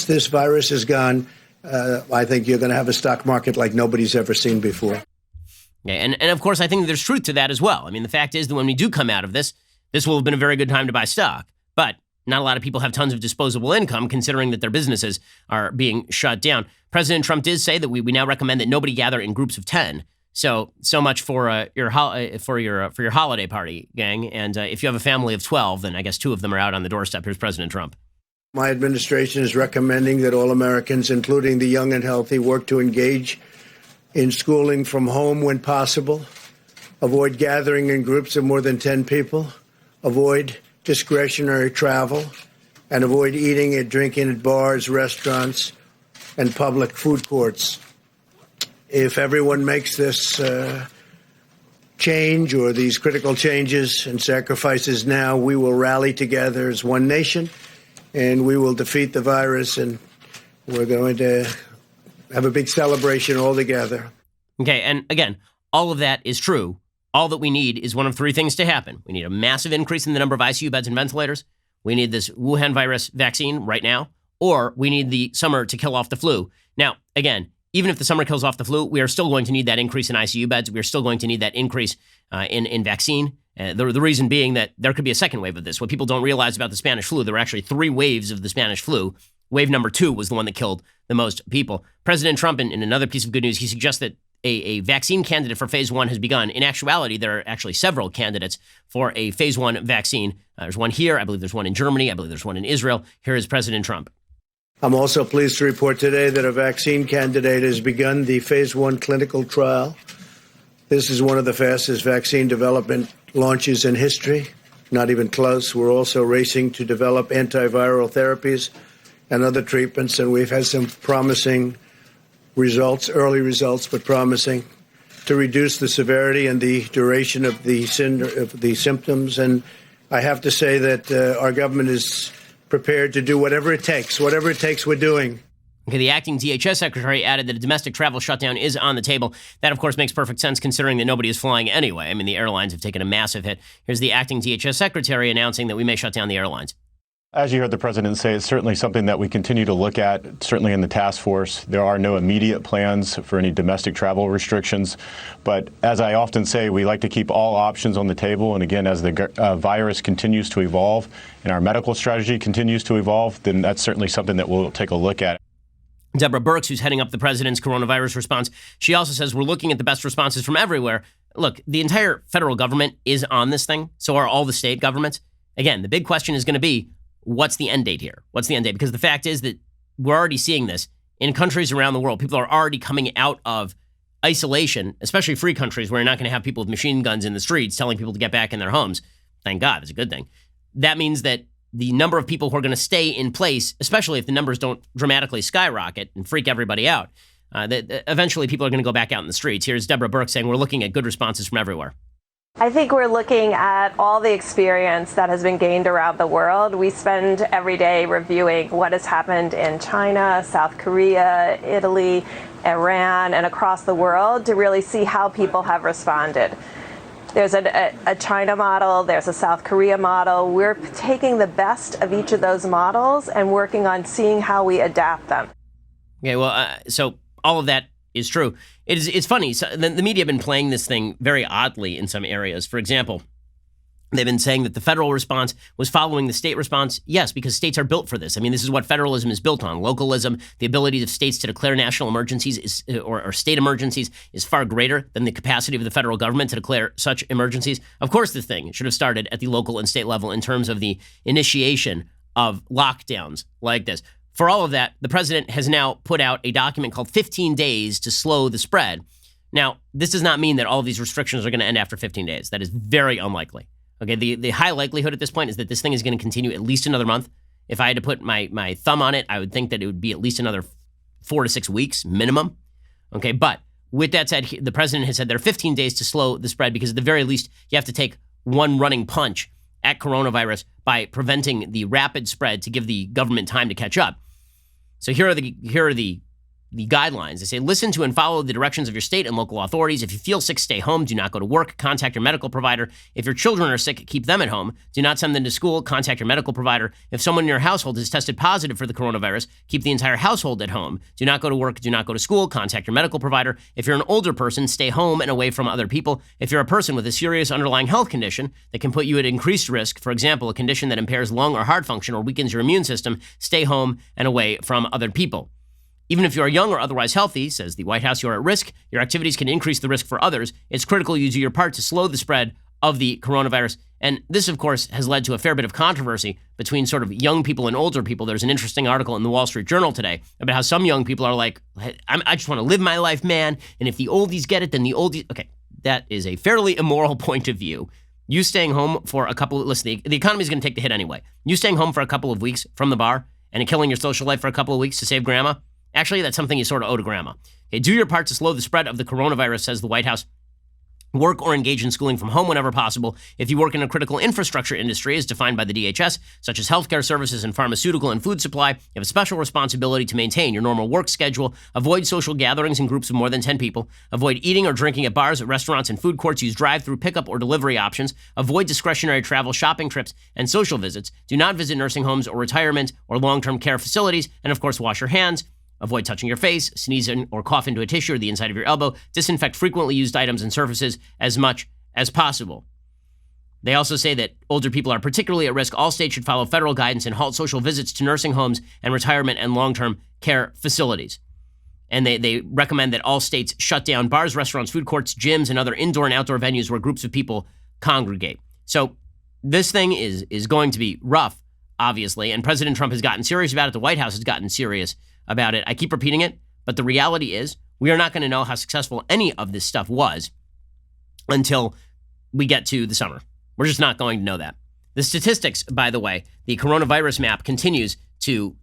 this virus is gone, I think you're going to have a stock market like nobody's ever seen before. Okay, and of course, I think there's truth to that as well. I mean, the fact is that when we do come out of this will have been a very good time to buy stock. But not a lot of people have tons of disposable income, considering that their businesses are being shut down. President Trump did say that we now recommend that nobody gather in groups of 10. So much for your holiday party, gang. And if you have a family of 12, then I guess 2 of them are out on the doorstep. Here's President Trump. My administration is recommending that all Americans, including the young and healthy, work to engage in schooling from home when possible, avoid gathering in groups of more than 10 people, avoid discretionary travel, and avoid eating and drinking at bars, restaurants, and public food courts. If everyone makes this change or these critical changes and sacrifices now, we will rally together as one nation, and we will defeat the virus, and we're going to have a big celebration all together. Okay, and again, all of that is true. All that we need is one of 3 things to happen. We need a massive increase in the number of ICU beds and ventilators. We need this Wuhan virus vaccine right now, or we need the summer to kill off the flu. Now, again, even if the summer kills off the flu, we are still going to need that increase in ICU beds. We are still going to need that increase in vaccine. The reason being that there could be a second wave of this. What people don't realize about the Spanish flu, there were actually 3 waves of the Spanish flu. Wave number 2 was the one that killed the most people. President Trump, in another piece of good news, he suggests that a vaccine candidate for phase 1 has begun. In actuality, there are actually several candidates for a phase 1 vaccine. There's one here. I believe there's one in Germany. I believe there's one in Israel. Here is President Trump. I'm also pleased to report today that a vaccine candidate has begun the phase 1 clinical trial. This is one of the fastest vaccine development launches in history. Not even close. We're also racing to develop antiviral therapies and other treatments, and we've had some promising results, early results, but promising, to reduce the severity and the duration of the symptoms. And I have to say that our government is prepared to do whatever it takes we're doing. Okay, the acting DHS secretary added that a domestic travel shutdown is on the table. That, of course, makes perfect sense considering that nobody is flying anyway. I mean, the airlines have taken a massive hit. Here's the acting DHS secretary announcing that we may shut down the airlines. As you heard the president say, it's certainly something that we continue to look at, certainly in the task force. There are no immediate plans for any domestic travel restrictions. But as I often say, we like to keep all options on the table. And again, as the virus continues to evolve and our medical strategy continues to evolve, then that's certainly something that we'll take a look at. Deborah Birx, who's heading up the president's coronavirus response, she also says we're looking at the best responses from everywhere. Look, the entire federal government is on this thing. So are all the state governments. Again, the big question is going to be, what's the end date here? What's the end date? Because the fact is that we're already seeing this in countries around the world. People are already coming out of isolation, especially free countries where you're not going to have people with machine guns in the streets telling people to get back in their homes. Thank God, it's a good thing. That means that the number of people who are going to stay in place, especially if the numbers don't dramatically skyrocket and freak everybody out, that eventually people are going to go back out in the streets. Here's Deborah Birx saying we're looking at good responses from everywhere. I think we're looking at all the experience that has been gained around the world. We spend every day reviewing what has happened in China, South Korea, Italy, Iran, and across the world to really see how people have responded. There's a China model, there's a South Korea model. We're taking the best of each of those models and working on seeing how we adapt them. Okay, well, so all of that is true. It's funny. So the media have been playing this thing very oddly in some areas. For example, they've been saying that the federal response was following the state response. Yes, because states are built for this. I mean, this is what federalism is built on. Localism, the ability of states to declare national emergencies or state emergencies is far greater than the capacity of the federal government to declare such emergencies. Of course, this thing should have started at the local and state level in terms of the initiation of lockdowns like this. For all of that, the president has now put out a document called 15 Days to Slow the Spread. Now, this does not mean that all of these restrictions are going to end after 15 days. That is very unlikely. Okay, the high likelihood at this point is that this thing is going to continue at least another month. If I had to put my thumb on it, I would think that it would be at least another 4 to 6 weeks minimum. Okay, but with that said, the president has said there are 15 days to slow the spread because at the very least, you have to take one running punch at coronavirus by preventing the rapid spread to give the government time to catch up. So here are the guidelines. They say, listen to and follow the directions of your state and local authorities. If you feel sick, stay home. Do not go to work. Contact your medical provider. If your children are sick, keep them at home. Do not send them to school. Contact your medical provider. If someone in your household has tested positive for the coronavirus, keep the entire household at home. Do not go to work. Do not go to school. Contact your medical provider. If you're an older person, stay home and away from other people. If you're a person with a serious underlying health condition that can put you at increased risk, for example, a condition that impairs lung or heart function or weakens your immune system, stay home and away from other people. Even if you are young or otherwise healthy, says the White House, you are at risk. Your activities can increase the risk for others. It's critical you do your part to slow the spread of the coronavirus. And this, of course, has led to a fair bit of controversy between sort of young people and older people. There's an interesting article in the Wall Street Journal today about how some young people are like, I just want to live my life, man. And if the oldies get it, then the oldies... Okay, that is a fairly immoral point of view. You staying home for a couple... Listen, the economy is going to take the hit anyway. You staying home for a couple of weeks from the bar and killing your social life for a couple of weeks to save grandma... Actually, that's something you sort of owe to grandma. Okay, do your part to slow the spread of the coronavirus, says the White House. Work or engage in schooling from home whenever possible. If you work in a critical infrastructure industry as defined by the DHS, such as healthcare services and pharmaceutical and food supply, you have a special responsibility to maintain your normal work schedule. Avoid social gatherings in groups of more than 10 people. Avoid eating or drinking at bars, at restaurants, and food courts. Use drive-through pickup or delivery options. Avoid discretionary travel, shopping trips, and social visits. Do not visit nursing homes or retirement or long-term care facilities. And of course, wash your hands. Avoid touching your face, sneeze or cough into a tissue or the inside of your elbow. Disinfect frequently used items and surfaces as much as possible. They also say that older people are particularly at risk. All states should follow federal guidance and halt social visits to nursing homes and retirement and long-term care facilities. And they recommend that all states shut down bars, restaurants, food courts, gyms, and other indoor and outdoor venues where groups of people congregate. So this thing is going to be rough, obviously, and President Trump has gotten serious about it. The White House has gotten serious about it. I keep repeating it, but the reality is we are not going to know how successful any of this stuff was until we get to the summer. We're just not going to know that. The statistics, by the way, the coronavirus map continues to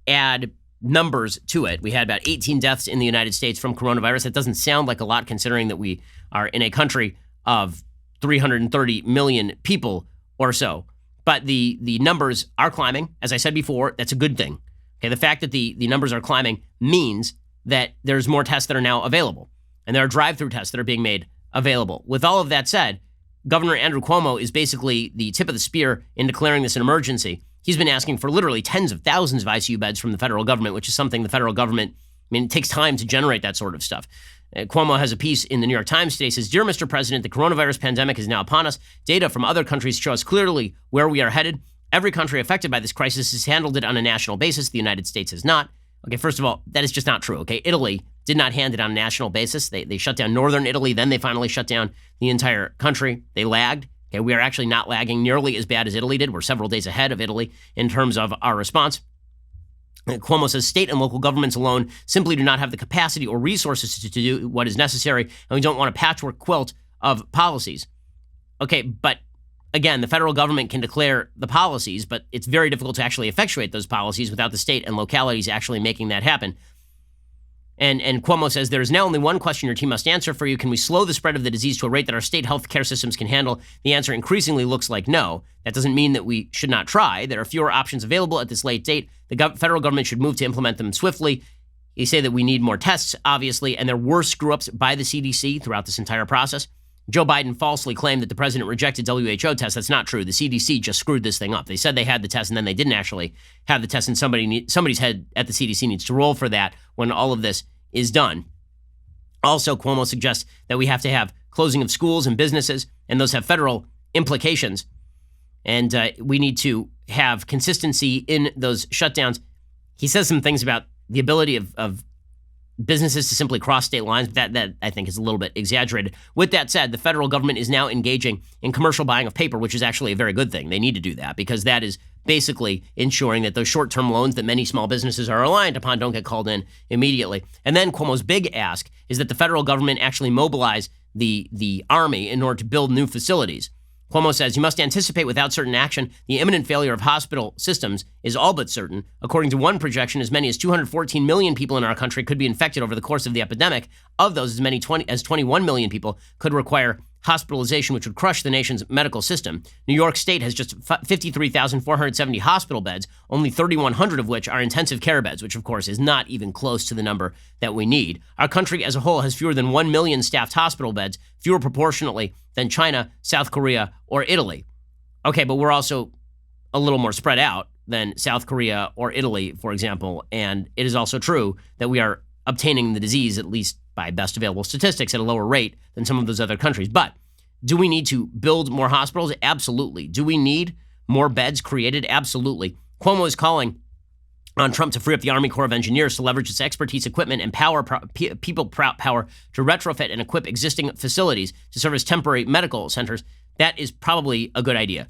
add numbers to it. We had about 18 deaths in the United States from coronavirus. That doesn't sound like a lot considering that we are in a country of 330 million people or so. But the numbers are climbing. As I said before, that's a good thing. Okay, the fact that the numbers are climbing means that there's more tests that are now available, and there are drive-through tests that are being made available. With all of that said, Governor Andrew Cuomo is basically the tip of the spear in declaring this an emergency. He's been asking for literally tens of thousands of ICU beds from the federal government, which is something the federal government, it takes time to generate that sort of stuff. Cuomo has a piece in the New York Times today. Says, "Dear Mr. President, the coronavirus pandemic is now upon us. Data from other countries show us clearly where we are headed. Every country affected by this crisis has handled it on a national basis. The United States has not." Okay, first of all, that is just not true. Okay, Italy did not hand it on a national basis. They shut down northern Italy, then they finally shut down the entire country. They lagged. Okay, we are actually not lagging nearly as bad as Italy did. We're several days ahead of Italy in terms of our response. Cuomo says state and local governments alone simply do not have the capacity or resources to do what is necessary, and we don't want a patchwork quilt of policies. Okay, but again, the federal government can declare the policies, but it's very difficult to actually effectuate those policies without the state and localities actually making that happen. And Cuomo says, "There is now only one question your team must answer for you. Can we slow the spread of the disease to a rate that our state health care systems can handle?" The answer increasingly looks like no. That doesn't mean that we should not try. There are fewer options available at this late date. The federal government should move to implement them swiftly. You say that we need more tests, obviously, and there were screw-ups by the CDC throughout this entire process. Joe Biden falsely claimed that the president rejected WHO tests. That's not true. The CDC just screwed this thing up. They said they had the test, and then they didn't actually have the test, and somebody's head at the CDC needs to roll for that when all of this is done. Also, Cuomo suggests that we have to have closing of schools and businesses, and those have federal implications. And we need to have consistency in those shutdowns. He says some things about the ability of businesses to simply cross state lines, but that I think is a little bit exaggerated. With that said, the federal government is now engaging in commercial buying of paper, which is actually a very good thing. They need to do that because that is basically ensuring that those short-term loans that many small businesses are reliant upon don't get called in immediately. And then Cuomo's big ask is that the federal government actually mobilize the army in order to build new facilities. Cuomo says, "You must anticipate without certain action the imminent failure of hospital systems is all but certain. According to one projection, as many as 214 million people in our country could be infected over the course of the epidemic. Of those, as many as 21 million people could require hospitalization, which would crush the nation's medical system. New York State has just 53,470 hospital beds, only 3,100 of which are intensive care beds, which of course is not even close to the number that we need. Our country as a whole has fewer than 1 million staffed hospital beds, fewer proportionately than China, South Korea, or Italy." Okay, but we're also a little more spread out than South Korea or Italy, for example, and it is also true that we are obtaining the disease, at least by best available statistics, at a lower rate than some of those other countries. But do we need to build more hospitals? Absolutely. Do we need more beds created? Absolutely. Cuomo is calling on Trump to free up the Army Corps of Engineers to leverage its expertise, equipment, and people power to retrofit and equip existing facilities to serve as temporary medical centers. That is probably a good idea.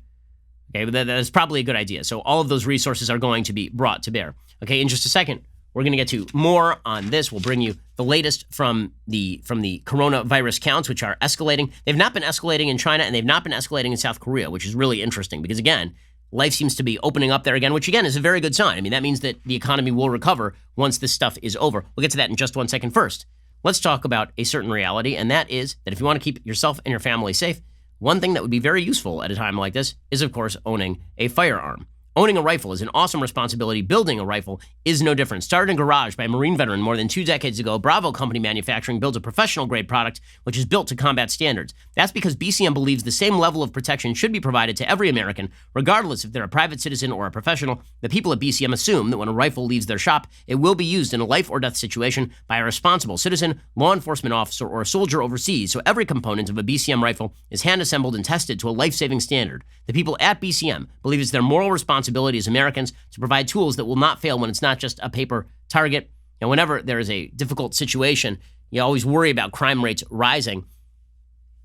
Okay, but that is probably a good idea. So all of those resources are going to be brought to bear. Okay, in just a second, we're going to get to more on this. We'll bring you the latest from the coronavirus counts, which are escalating. They've not been escalating in China, and they've not been escalating in South Korea, which is really interesting because, again, life seems to be opening up there again, which, again, is a very good sign. I mean, that means that the economy will recover once this stuff is over. We'll get to that in just 1 second. First, let's talk about a certain reality, and that is that if you want to keep yourself and your family safe, one thing that would be very useful at a time like this is, of course, owning a firearm. Owning a rifle is an awesome responsibility. Building a rifle is no different. Started in a garage by a Marine veteran more than 2 decades ago, Bravo Company Manufacturing builds a professional-grade product which is built to combat standards. That's because BCM believes the same level of protection should be provided to every American, regardless if they're a private citizen or a professional. The people at BCM assume that when a rifle leaves their shop, it will be used in a life or death situation by a responsible citizen, law enforcement officer, or a soldier overseas, so every component of a BCM rifle is hand-assembled and tested to a life-saving standard. The people at BCM believe it's their moral responsibility as Americans to provide tools that will not fail when it's not just a paper target. And whenever there is a difficult situation, you always worry about crime rates rising.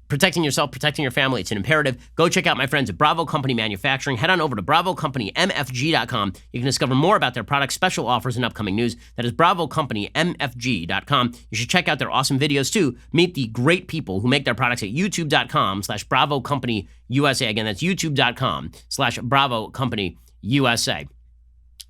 Protecting yourself, protecting your family, it's an imperative. Go check out my friends at Bravo Company Manufacturing. Head on over to BravoCompanyMFG.com. You can discover more about their products, special offers, and upcoming news. That is BravoCompanyMFG.com. You should check out their awesome videos too. Meet the great people who make their products at YouTube.com/BravoCompanyUSA. Again, that's YouTube.com/BravoCompanyUSA.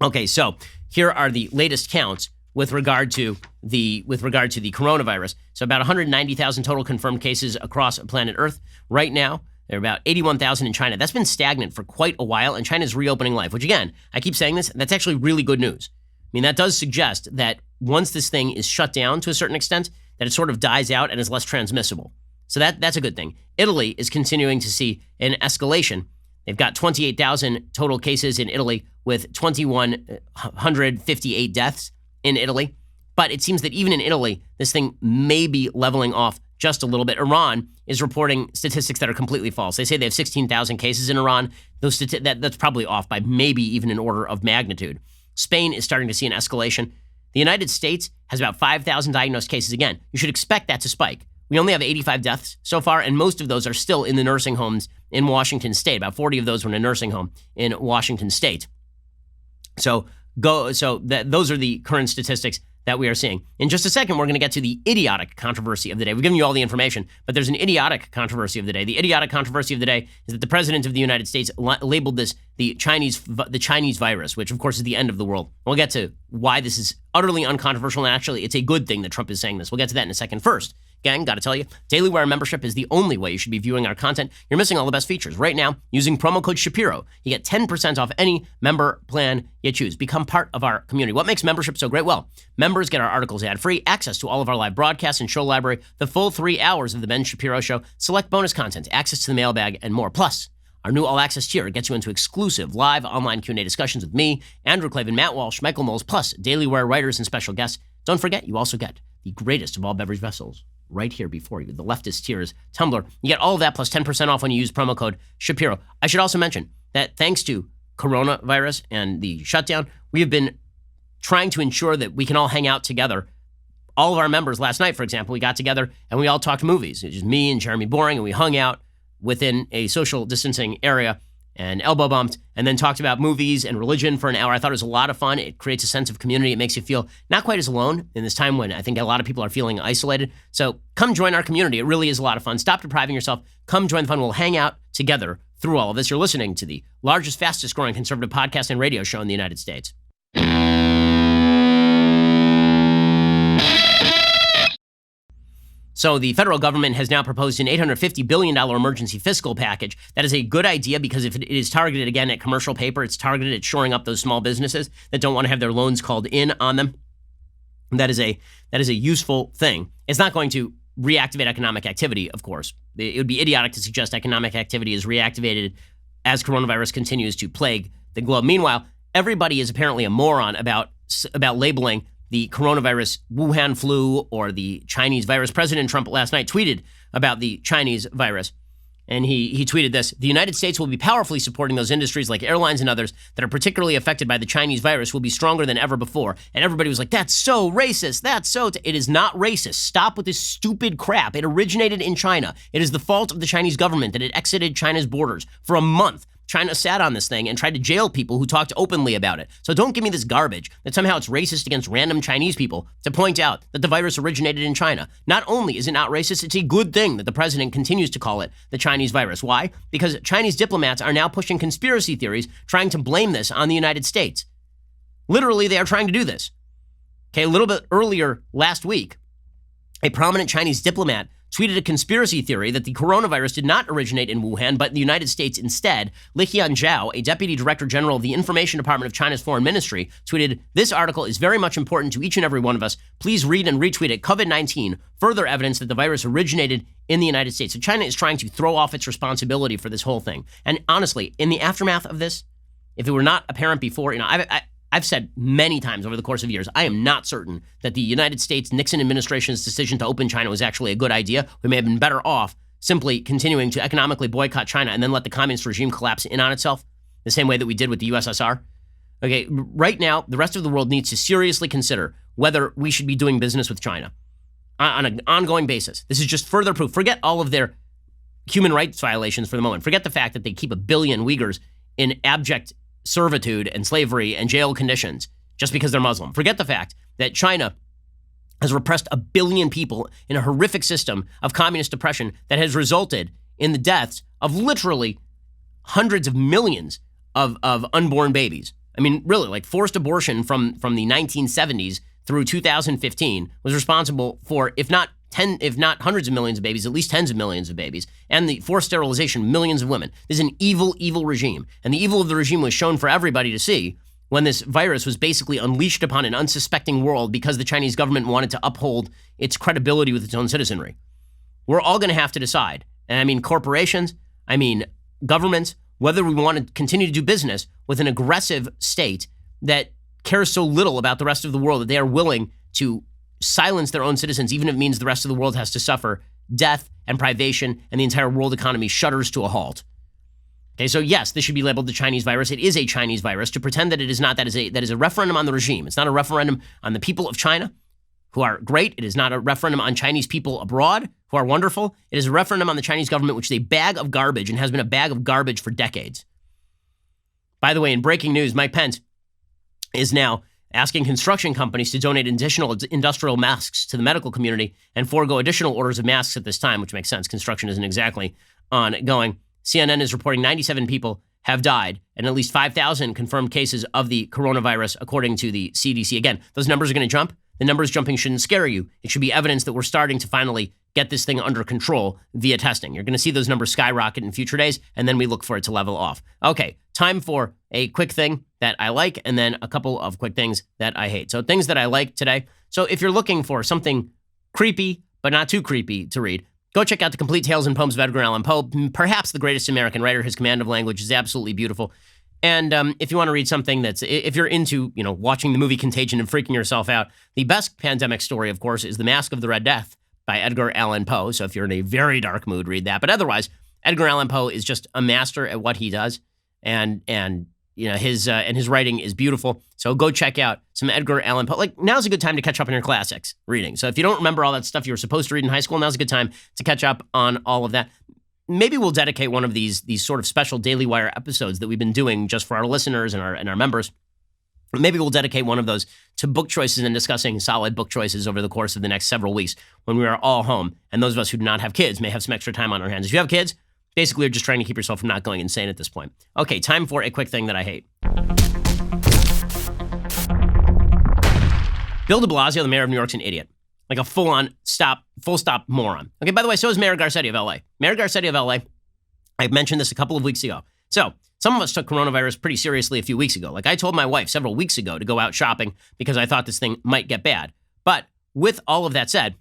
Okay, so here are the latest counts with regard to the coronavirus. So about 190,000 total confirmed cases across planet Earth. Right now, there are about 81,000 in China. That's been stagnant for quite a while, and China's reopening life, which, again, I keep saying this, that's actually really good news mean, that does suggest that once this thing is shut down to a certain extent, that it sort of dies out and is less transmissible. So that's a good thing. Italy is continuing to see an escalation. They've got 28,000 total cases in Italy with 2,158 deaths in Italy. But it seems that even in Italy, this thing may be leveling off just a little bit. Iran is reporting statistics that are completely false. They say they have 16,000 cases in Iran. That's probably off by maybe even an order of magnitude. Spain is starting to see an escalation. The United States has about 5,000 diagnosed cases. Again, you should expect that to spike. We only have 85 deaths so far, and most of those are still in the nursing homes in Washington State. About 40 of those were in a nursing home in Washington State. Those are the current statistics that we are seeing. In just a second, we're going to get to the idiotic controversy of the day. We've given you all the information, but there's an idiotic controversy of the day. The idiotic controversy of the day is that the president of the United States labeled this the Chinese virus, which of course is the end of the world. We'll get to why this is utterly uncontroversial, and actually it's a good thing that Trump is saying this. We'll get to that in a second. First, gang, got to tell you, Daily Wire membership is the only way you should be viewing our content. You're missing all the best features. Right now, using promo code Shapiro, you get 10% off any member plan you choose. Become part of our community. What makes membership so great? Well, members get our articles ad-free, access to all of our live broadcasts and show library, the full 3 hours of The Ben Shapiro Show, select bonus content, access to the mailbag, and more. Plus, our new all-access tier gets you into exclusive live online Q&A discussions with me, Andrew Klavan, Matt Walsh, Michael Knowles, plus Daily Wire writers and special guests. Don't forget, you also get the greatest of all beverage vessels right here before you. The leftist tier is Tumblr. You get all of that plus 10% off when you use promo code Shapiro. I should also mention that thanks to coronavirus and the shutdown, we have been trying to ensure that we can all hang out together. All of our members last night, for example, we got together and we all talked movies. It was just me and Jeremy Boring, and we hung out within a social distancing area and elbow bumped, and then talked about movies and religion for an hour. I thought it was a lot of fun. It creates a sense of community. It makes you feel not quite as alone in this time when I think a lot of people are feeling isolated. So come join our community. It really is a lot of fun. Stop depriving yourself. Come join the fun. We'll hang out together through all of this. You're listening to the largest, fastest growing conservative podcast and radio show in the United States. So the federal government has now proposed an $850 billion emergency fiscal package. That is a good idea because if it is targeted, again, at commercial paper, it's targeted at shoring up those small businesses that don't want to have their loans called in on them. That is a useful thing. It's not going to reactivate economic activity, of course. It would be idiotic to suggest economic activity is reactivated as coronavirus continues to plague the globe. Meanwhile, everybody is apparently a moron about labeling the coronavirus Wuhan flu or the Chinese virus. President Trump last night tweeted about the Chinese virus, and he tweeted this: the United States will be powerfully supporting those industries like airlines and others that are particularly affected by the Chinese virus will be stronger than ever before. And everybody was like, that's so racist. It is not racist. Stop with this stupid crap. It originated in China. It is the fault of the Chinese government that it exited China's borders for a month. China sat on this thing and tried to jail people who talked openly about it. So don't give me this garbage that somehow it's racist against random Chinese people to point out that the virus originated in China. Not only is it not racist, it's a good thing that the president continues to call it the Chinese virus. Why? Because Chinese diplomats are now pushing conspiracy theories, trying to blame this on the United States. Literally, they are trying to do this. Okay, a little bit earlier last week, a prominent Chinese diplomat tweeted a conspiracy theory that the coronavirus did not originate in Wuhan, but in the United States instead. Liqian Zhao, a deputy director general of the Information Department of China's Foreign Ministry, tweeted, "This article is very much important to each and every one of us. Please read and retweet it. COVID-19, further evidence that the virus originated in the United States." So China is trying to throw off its responsibility for this whole thing. And honestly, in the aftermath of this, if it were not apparent before, I've said many times over the course of years, I am not certain that the United States Nixon administration's decision to open China was actually a good idea. We may have been better off simply continuing to economically boycott China and then let the communist regime collapse in on itself, the same way that we did with the USSR. Okay, right now, the rest of the world needs to seriously consider whether we should be doing business with China on an ongoing basis. This is just further proof. Forget all of their human rights violations for the moment. Forget the fact that they keep 1 billion Uyghurs in abject servitude and slavery and jail conditions just because they're Muslim. Forget the fact that China has repressed 1 billion people in a horrific system of communist oppression that has resulted in the deaths of literally hundreds of millions of unborn babies. I mean, really, like forced abortion from the 1970s through 2015 was responsible for, if not hundreds of millions of babies, at least tens of millions of babies, and the forced sterilization of millions of women. This is an evil, evil regime. And the evil of the regime was shown for everybody to see when this virus was basically unleashed upon an unsuspecting world because the Chinese government wanted to uphold its credibility with its own citizenry. We're all going to have to decide. And I mean corporations, I mean governments, whether we want to continue to do business with an aggressive state that cares so little about the rest of the world that they are willing to silence their own citizens, even if it means the rest of the world has to suffer death and privation and the entire world economy shudders to a halt. Okay, so yes, this should be labeled the Chinese virus. It is a Chinese virus. To pretend that it is not, that is a referendum on the regime. It's not a referendum on the people of China, who are great. It is not a referendum on Chinese people abroad, who are wonderful. It is a referendum on the Chinese government, which is a bag of garbage and has been a bag of garbage for decades. By the way, in breaking news, Mike Pence is now asking construction companies to donate additional industrial masks to the medical community and forego additional orders of masks at this time, which makes sense. Construction isn't exactly ongoing. CNN is reporting 97 people have died and at least 5,000 confirmed cases of the coronavirus, according to the CDC. Again, those numbers are going to jump. The numbers jumping shouldn't scare you. It should be evidence that we're starting to finally get this thing under control via testing. You're going to see those numbers skyrocket in future days, and then we look for it to level off. Okay, time for a quick thing that I like, and then a couple of quick things that I hate. So things that I like today. So if you're looking for something creepy, but not too creepy to read, go check out The Complete Tales and Poems of Edgar Allan Poe, perhaps the greatest American writer. His command of language is absolutely beautiful. And if you want to read something if you're into, watching the movie Contagion and freaking yourself out, the best pandemic story, of course, is The Mask of the Red Death by Edgar Allan Poe. So if you're in a very dark mood, read that. But otherwise, Edgar Allan Poe is just a master at what he does, and his writing is beautiful. So go check out some Edgar Allan Poe. Like, now's a good time to catch up on your classics reading. So if you don't remember all that stuff you were supposed to read in high school, now's a good time to catch up on all of that. Maybe we'll dedicate one of these sort of special Daily Wire episodes that we've been doing just for our listeners and our members. Maybe we'll dedicate one of those to book choices and discussing solid book choices over the course of the next several weeks when we are all home. And those of us who do not have kids may have some extra time on our hands. If you have kids, basically you're just trying to keep yourself from not going insane at this point. Okay, time for a quick thing that I hate. Bill de Blasio, the mayor of New York's an idiot. Like a full stop moron. Okay, by the way, so is Mayor Garcetti of LA. Mayor Garcetti of LA, I mentioned this a couple of weeks ago. So some of us took coronavirus pretty seriously a few weeks ago. Like I told my wife several weeks ago to go out shopping because I thought this thing might get bad. But with all of that said,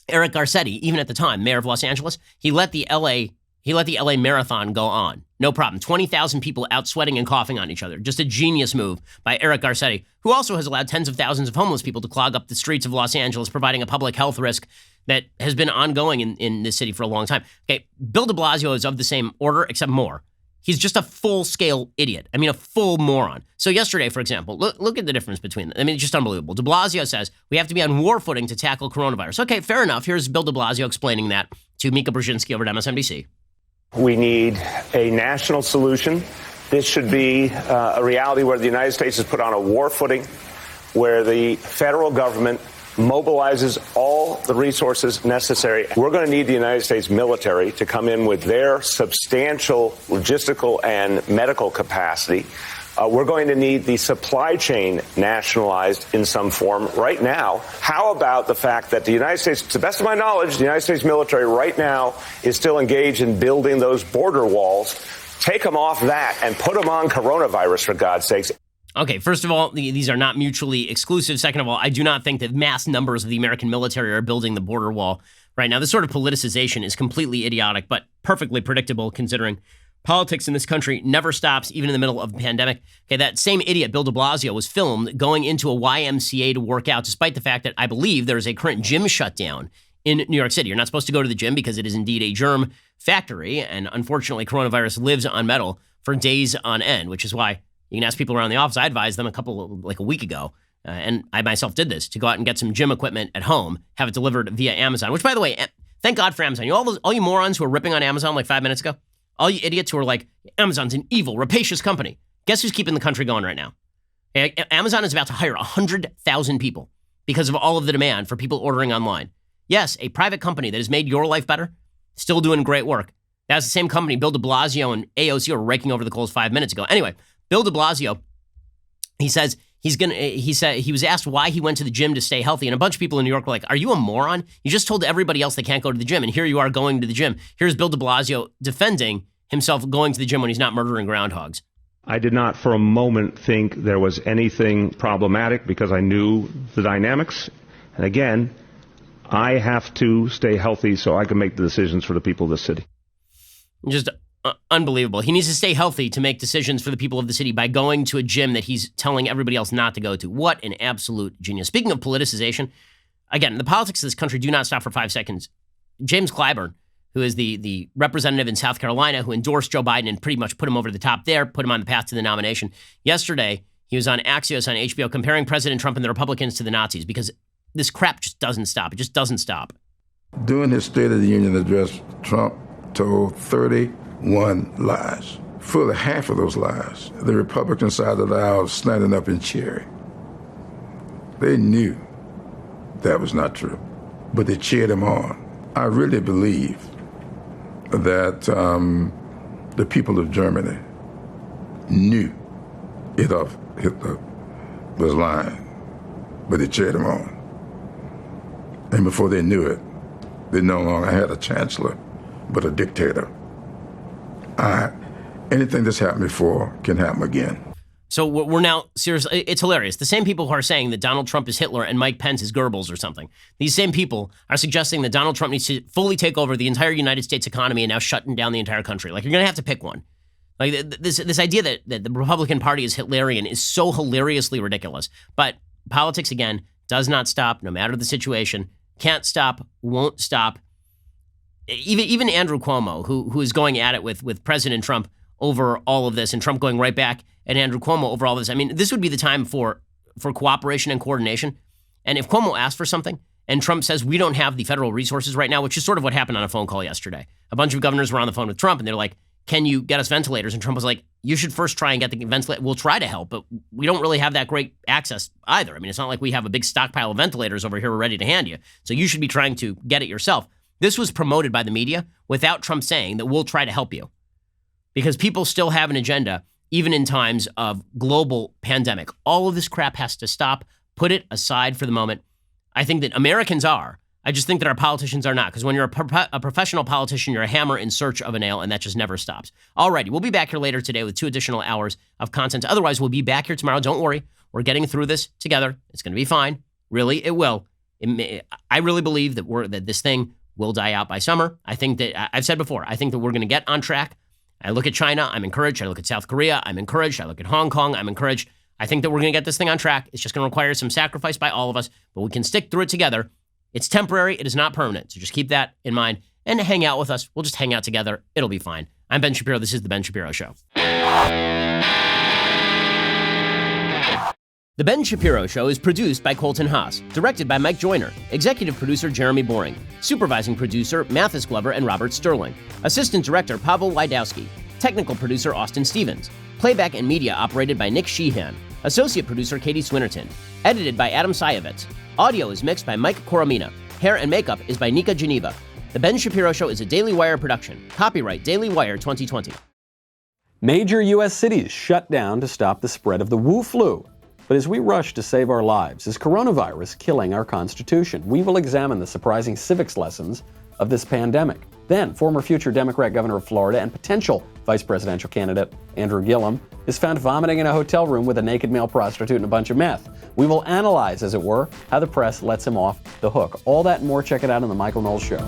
Eric Garcetti, even at the time, mayor of Los Angeles, he let the LA marathon go on. No problem. 20,000 people out sweating and coughing on each other. Just a genius move by Eric Garcetti, who also has allowed tens of thousands of homeless people to clog up the streets of Los Angeles, providing a public health risk that has been ongoing in this city for a long time. Okay, Bill de Blasio is of the same order, except more. He's just a full-scale idiot. I mean, a full moron. So yesterday, for example, look at the difference between them. I mean, it's just unbelievable. De Blasio says we have to be on war footing to tackle coronavirus. Okay, fair enough. Here's Bill de Blasio explaining that to Mika Brzezinski over at MSNBC. We need a national solution. This should be a reality where the United States is put on a war footing, where the federal government mobilizes all the resources necessary. We're going to need the United States military to come in with their substantial logistical and medical capacity. We're going to need the supply chain nationalized in some form right now. How about the fact that the United States, to the best of my knowledge, the United States military right now is still engaged in building those border walls. Take them off that and put them on coronavirus, for God's sakes. Okay, first of all, these are not mutually exclusive. Second of all, I do not think that mass numbers of the American military are building the border wall right now. This sort of politicization is completely idiotic, but perfectly predictable considering politics in this country never stops, even in the middle of a pandemic. Okay, that same idiot, Bill de Blasio, was filmed going into a YMCA to work out, despite the fact that I believe there is a current gym shutdown in New York City. You're not supposed to go to the gym because it is indeed a germ factory, and unfortunately, coronavirus lives on metal for days on end, which is why you can ask people around the office. I advised them a week ago, and I myself did this, to go out and get some gym equipment at home, have it delivered via Amazon, which, by the way, thank God for Amazon. All you morons who were ripping on Amazon like 5 minutes ago, all you idiots who are like, Amazon's an evil, rapacious company. Guess who's keeping the country going right now? Amazon is about to hire 100,000 people because of all of the demand for people ordering online. Yes, a private company that has made your life better, still doing great work. That's the same company Bill de Blasio and AOC were raking over the coals 5 minutes ago. Anyway, Bill de Blasio, he says he was asked why he went to the gym to stay healthy, and a bunch of people in New York were like, are you a moron? You just told everybody else they can't go to the gym, and here you are going to the gym. Here's Bill de Blasio defending himself going to the gym when he's not murdering groundhogs. I did not for a moment think there was anything problematic because I knew the dynamics. And again, I have to stay healthy so I can make the decisions for the people of the city. Just unbelievable. He needs to stay healthy to make decisions for the people of the city by going to a gym that he's telling everybody else not to go to. What an absolute genius. Speaking of politicization, again, the politics of this country do not stop for 5 seconds. James Clyburn, who is the representative in South Carolina who endorsed Joe Biden and pretty much put him over the top there, put him on the path to the nomination. Yesterday, he was on Axios on HBO comparing President Trump and the Republicans to the Nazis because this crap just doesn't stop. It just doesn't stop. During his State of the Union address, Trump told 31 lies. Fully half of those lies, the Republican side of the aisle standing up in cheering. They knew that was not true, but they cheered him on. I really believe that the people of Germany knew Adolf Hitler was lying, but they cheered him on. And before they knew it, they no longer had a chancellor, but a dictator. Anything that's happened before can happen again. So we're now, seriously, it's hilarious. The same people who are saying that Donald Trump is Hitler and Mike Pence is Goebbels or something, these same people are suggesting that Donald Trump needs to fully take over the entire United States economy and now shutting down the entire country. Like, you're going to have to pick one. Like, this idea that the Republican Party is Hitlerian is so hilariously ridiculous. But politics, again, does not stop, no matter the situation. Can't stop, won't stop. Even Andrew Cuomo, who is going at it with President Trump over all of this, and Trump going right back at Andrew Cuomo over all this. I mean, this would be the time for cooperation and coordination. And if Cuomo asks for something and Trump says we don't have the federal resources right now, which is sort of what happened on a phone call yesterday. A bunch of governors were on the phone with Trump and they're like, can you get us ventilators? And Trump was like, you should first try and get the ventilator. We'll try to help, but we don't really have that great access either. I mean, it's not like we have a big stockpile of ventilators over here we're ready to hand you. So you should be trying to get it yourself. This was promoted by the media without Trump saying that we'll try to help you. Because people still have an agenda, even in times of global pandemic. All of this crap has to stop. Put it aside for the moment. I think that Americans are. I just think that our politicians are not. Because when you're a professional politician, you're a hammer in search of a nail, and that just never stops. Alrighty, we'll be back here later today with 2 additional hours of content. Otherwise, we'll be back here tomorrow. Don't worry. We're getting through this together. It's going to be fine. Really, it will. I really believe that this thing will die out by summer. I think that, I've said before, I think that we're going to get on track. I look at China, I'm encouraged. I look at South Korea, I'm encouraged. I look at Hong Kong, I'm encouraged. I think that we're going to get this thing on track. It's just going to require some sacrifice by all of us, but we can stick through it together. It's temporary. It is not permanent. So just keep that in mind and hang out with us. We'll just hang out together. It'll be fine. I'm Ben Shapiro. This is The Ben Shapiro Show. The Ben Shapiro Show is produced by Colton Haas, directed by Mike Joyner, executive producer Jeremy Boring, supervising producer Mathis Glover and Robert Sterling, assistant director Pavel Wydowski, technical producer Austin Stevens, playback and media operated by Nick Sheehan, associate producer Katie Swinnerton, edited by Adam Sayevitz. Audio is mixed by Mike Coromina. Hair and makeup is by Nika Geneva. The Ben Shapiro Show is a Daily Wire production. Copyright Daily Wire 2020. Major U.S. cities shut down to stop the spread of the Wu flu. But as we rush to save our lives, is coronavirus killing our Constitution? We will examine the surprising civics lessons of this pandemic. Then, former future Democrat governor of Florida and potential vice presidential candidate Andrew Gillum is found vomiting in a hotel room with a naked male prostitute and a bunch of meth. We will analyze, as it were, how the press lets him off the hook. All that and more, check it out on The Michael Knowles Show.